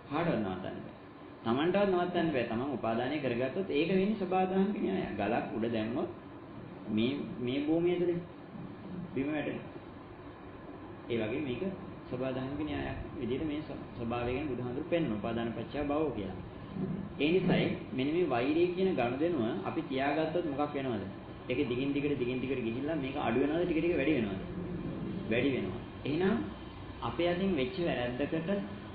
කාටවත් නවත්තන්න බෑ. තමන්ටවත් නවත්තන්න බෑ. තමන් උපාදානය කරගත්තොත් ඒක වෙන්නේ සබාධාන න්‍යාය. ගලක් උඩ දැම්මොත් මේ භූමිය තුළ බිම වැටෙනවා. ඒ වගේ මේක සබාධානික න්‍යායක් විදිහට මේ ස්වභාවය ගැන බුදුහාමුදුරු පෙන්වනවා. උපාදාන පත්‍ය භවෝ කියලා. ඒ නිසායි මෙන්න මේ වෛරය කියන ගනුදෙනුව අපි තියාගත්තොත් මොකක් වෙනවද? ඒක දිගින් දිගට ගිහිල්ලා මේක අඩු වෙනවද ටික ටික වැඩි වෙනවද? වැඩි වෙනවා. එහෙනම් අපේ අතින් වෙච්ච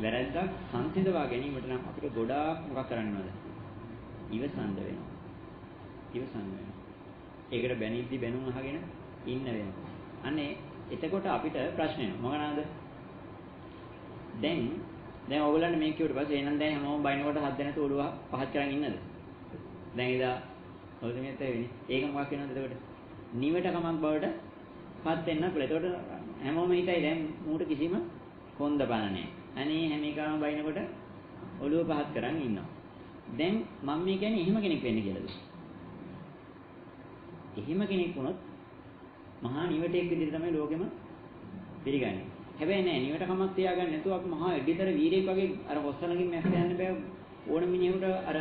වැරැද්දක් සංසිඳවා ගැනීමට නම් අපිට ගොඩාක් මොකක් කරන්නවද? ඉවසන්න වෙනවා. ඒකට බැනිද්දි බැනුම් අහගෙන ඉන්න වෙනවා. අනේ එතකොට අපිට ප්‍රශ්න එනවා. මොකනවාද? දැන් ඕගොල්ලන්ට මේක කිව්වට පස්සේ එහෙනම් දැන් හැමෝම බයිනකොට හත් දෙනෙක් ඔළුව පහත් කරන් ඉන්නද? දැන් ඉදා ඔය දෙමියත් වෙන්නේ. ඒක මොකක් වෙනවද එතකොට? නිවට කමක් බවට පත් වෙන්න පුළුවන්. එතකොට හැමෝම හිතයි දැන් මූට කිසිම කොන්ද බන නැහැ. අනේ හැම එකම බයිනකොට ඔළුව පහත් කරන් ඉන්නවා. දැන් මම මේ කියන්නේ එහෙම කෙනෙක් වෙන්න කියලාද? එහෙම කෙනෙක් වුණොත් මහා නිවටෙක් විදිහට තමයි ලෝකෙම පිළිගන්නේ. හැබැයි නෑ නිවට කමක් තියාගන්න නැතුව අපි මහා එඩිතර වීරයෙක් වගේ අර හොස්සලකින් මැස්ස යන්න බෑ. ඕන මිනිහෙකුට අර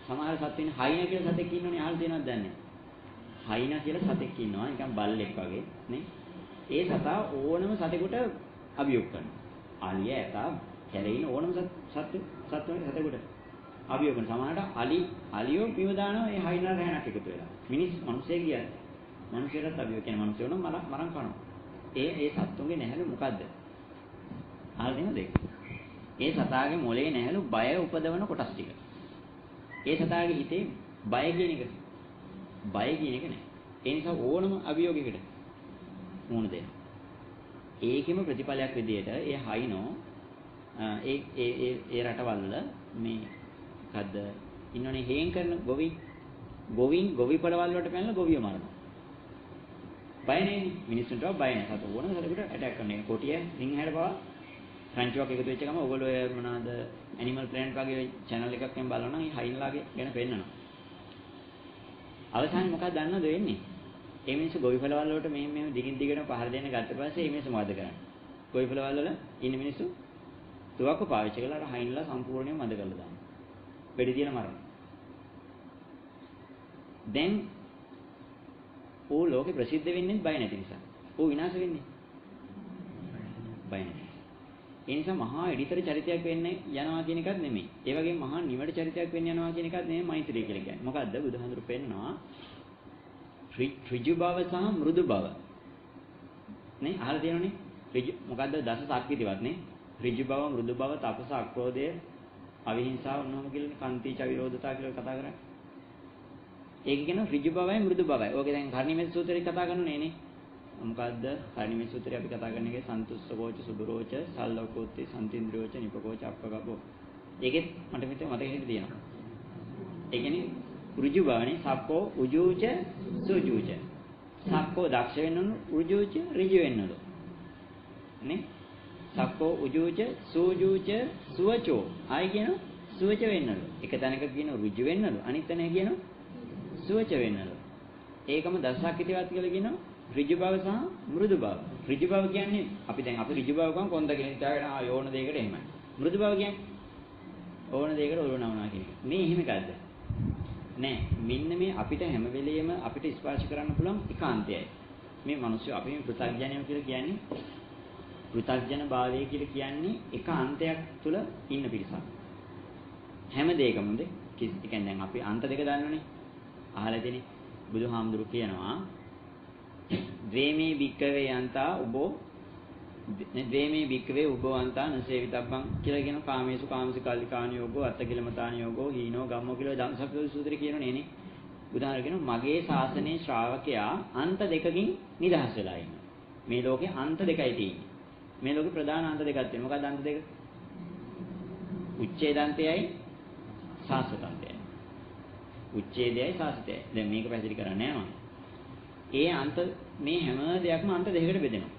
සමහර සත්ත්වින හයින කියලා සතෙක් ඉන්නෝනේ අහලා තියෙනවද දන්නේ නැහැ. හයින කියලා සතෙක් ඉන්නවා නිකන් බල්ලෙක් වගේ නේ. ඒ සතා ඕනම සතෙකුට අභියෝග කරනවා. අලිය ඇතා කැලේ ඕනම සතෙකුට අභියෝග කරන සමහරට අලියෝ පිව දානවා ඒ හයින රැහනක් එකතු වෙලා. මිනිස්සෙක් කියන්නේ මිනිස්සුන්ට අභියෝග කියන මිනිස්සුන් මරන් කනවා. ඒ සත්තුන්ගේ නැහැලු මොකද්ද? අහලා තියෙනවද ඒක? ඒ සතාගේ මොලේ නැහැලු බය උපදවන කොටස් ටික. ඒ සතාගේ හිතේ බය කියන එක නෑ. ඒ නිසා ඕනම අභියෝගයකට මුහුණ දෙන්න. ඒකෙම ප්‍රතිඵලයක් විදියට ඒ හයිනෝ ඒ රටවල් වල මේ මොකද්ද ඉන්නෝනේ හේන් කරන ගොවි පළවල් වලට පැනලා ගොවිය මරනවා. බය නැන්නේ මිනිස්සුන්ට බය නැහැ. සතු ඕනම සතෙකුට ඇටැක් කරන එක. කොටිය සිංහයට පවා ෆ්‍රැන්චුවක් එකතු වෙච්ච ගම ඕගොල්ලෝ ඔය මොනවාද ඇනිමල් ප්ලැනට් වගේ channel එකක් එකෙන් බලනවා නම් මේ හයින්ලාගේ ගැන පෙන්නනවා. අවසානයේ මොකක්ද දන්නවද වෙන්නේ? මේ මිනිස්සු ගොවිපළවල් වලට මෙහෙම දිගින් දිගටම පහර දෙන්න ගත්ත පස්සේ මේ මිනිස්සු මොකද කරන්නේ? ගොවිපළවල් වල ඉන්න මිනිස්සු තුවක්කු පාවිච්චි කරලා අර හයින්ලා සම්පූර්ණයෙන්ම මද කරලා දානවා. වෙඩි තියලා මරනවා. දැන් ඕ ලෝකේ ප්‍රසිද්ධ වෙන්නේ බය නැති නිසා. ඕ විනාශ වෙන්නේ බය නැති. ඒ නිසා මහා එඩිතර චරිතයක් වෙන්න යනවා කියන එකත් නෙමෙයි. ඒ වගේම මහා නිවට චරිතයක් වෙන්න යනවා කියන එකත් නෙමෙයි මෛත්‍රිය කියලා කියන්නේ. මොකද්ද? බුදුහාමුදුරු පෙන්නනවා ඍජු බව සහ මෘදු බව. නේ අහලා තියෙනවනේ. ඍජු මොකද්ද? දස සක්විතිවත් නේ. ඍජු බව, මෘදු බව, තපස, අක්‍රෝධය, අවිහිංසාව උනම කියලානේ කාන්ති චවිරෝධතා කියලා කතා කරන්නේ. ඒක කියන ඍජු බවයි මෘදු බවයි. ඕකේ දැන් කර්ණිමෙත් සූත්‍රය කතා කරන්නේ නේ. මොකද්ද? කර්ණිමෙත් සූත්‍රය අපි කතා කරන එකේ සන්තුස්සකෝච සුදුරෝච සල්ලෝකෝත්ති සම්තින්ද්‍රියෝච නිපකෝච අප්පගබ්බෝ. ඒකෙත් මට මතක හිටින්න තියෙනවා. ඒ කියන්නේ ඍජු බවනේ සක්කෝ උජූච සුජූච. සක්කෝ දක්ෂ වෙන්නු උජූච ඍජු වෙන්නලු. නේ? සක්කෝ උජූච සුජූච සුවචෝ. ආයි කියන සුවච වෙන්නලු. එක තැනක කියන ඍජු වෙන්නලු. අනිත් තැනක කියන සුවච වෙන්නලු. ඒකම දසක්විතිවත් කියලා කියනවා ඍජු බව සහ මෘදු බව. ඍජු බව කියන්නේ අපි ඍජු බව කියන් කොන්ද කියලා හිතාගෙන යෝන දෙයකට එහෙමයි. මෘදු බව කියන්නේ ඕන දෙයකට ඔලුණවනවා කියන එක. මේ එහෙම එකක්ද? නෑ. මෙන්න මේ අපිට හැම වෙලෙම අපිට ස්පර්ශ කරන්න පුළුවන් ඒකාන්තයයි. මේ මිනිස්සු අපි මේ පෘථග්ජනයෝ කියලා කියන්නේ පෘථග්ජන භාවය කියලා කියන්නේ ඒකාන්තයක් තුල ඉන්න පිරිසක්. හැම දෙයකමද ඒ කියන්නේ දැන් අපි අන්ත දෙක දන්නවනේ. අහලා තියෙන්නේ බුදුහාමුදුරු කියනවා ද්වේමේ භික්කවේ යන්තා උබෝ ද්වේමේ භික්කවේ උබවන්තා නසේවිතබ්බං කියලා කියන කාමේසු කාමසිකාලිකාණ යෝගෝ අත්තකිලමතාණ යෝගෝ හීනෝ ගම්මෝ කියලා ධම්සප්පවි සූත්‍රය කියනෝනේ නේ. උදාහරණ කියනවා මගේ ශාසනයේ ශ්‍රාවකයා අන්ත දෙකකින් නිදහස් වෙලා ඉන්නවා. මේ ලෝකේ අන්ත දෙකයි තියෙන්නේ. මේ ලෝකේ ප්‍රධාන අන්ත දෙකක් තියෙනවා. මොකක්ද අන්ත දෙක? උච්ඡේදන්තයයි සාස්වතන්තයයි. උච්ඡේදයයි සාස්වතයයි. දැන් මේක පැහැදිලි කරන්න යනවා. ඒ අන්ත මේ හැම දෙයක්ම අන්ත දෙකකට බෙදෙනවා.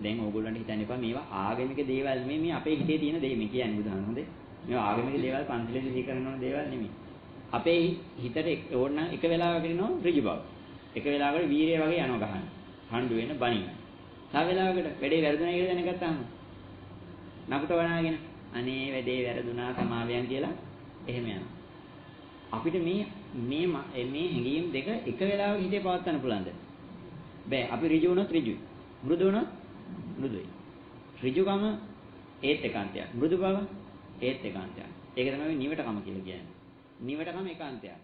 දැන් ඕගොල්ලන්ට හිතන්න එපා මේවා ආගමික දේවල් මේ අපේ හිතේ තියෙන දේ මේ කියන්නේ බුදුහාම හොඳේ. මේවා ආගමික දේවල් පන්සලේ සිහි කරන දේවල් නෙමෙයි. අපේ හිතට ඕන එක වෙලාවකට එනවා ඍජු බව. එක වෙලාවකට වීරිය වගේ යනවා ගහන්න. හඬු වෙන බණින. තව වෙලාවකට වැඩේ වැරදුනා කියලා දැනගත්තාම නකුට වනාගෙන අනේ වැඩේ වැරදුනා සමාවයන් කියලා එහෙම යනවා. අපිට මේ හැඟීම් දෙක එක වෙලාවක හිතේ පවත්වන්න පුළුවන්ද? බෑ. අපි ඍජු වුණොත් ඍජුයි. මෘදු වුණොත් මෘදුයි. ඍජුකම ඒත් එකාන්තයක්. මෘදු බව ඒත් එකාන්තයක්. ඒක තමයි නිවටකම කියලා කියන්නේ. නිවටකම එකාන්තයක්.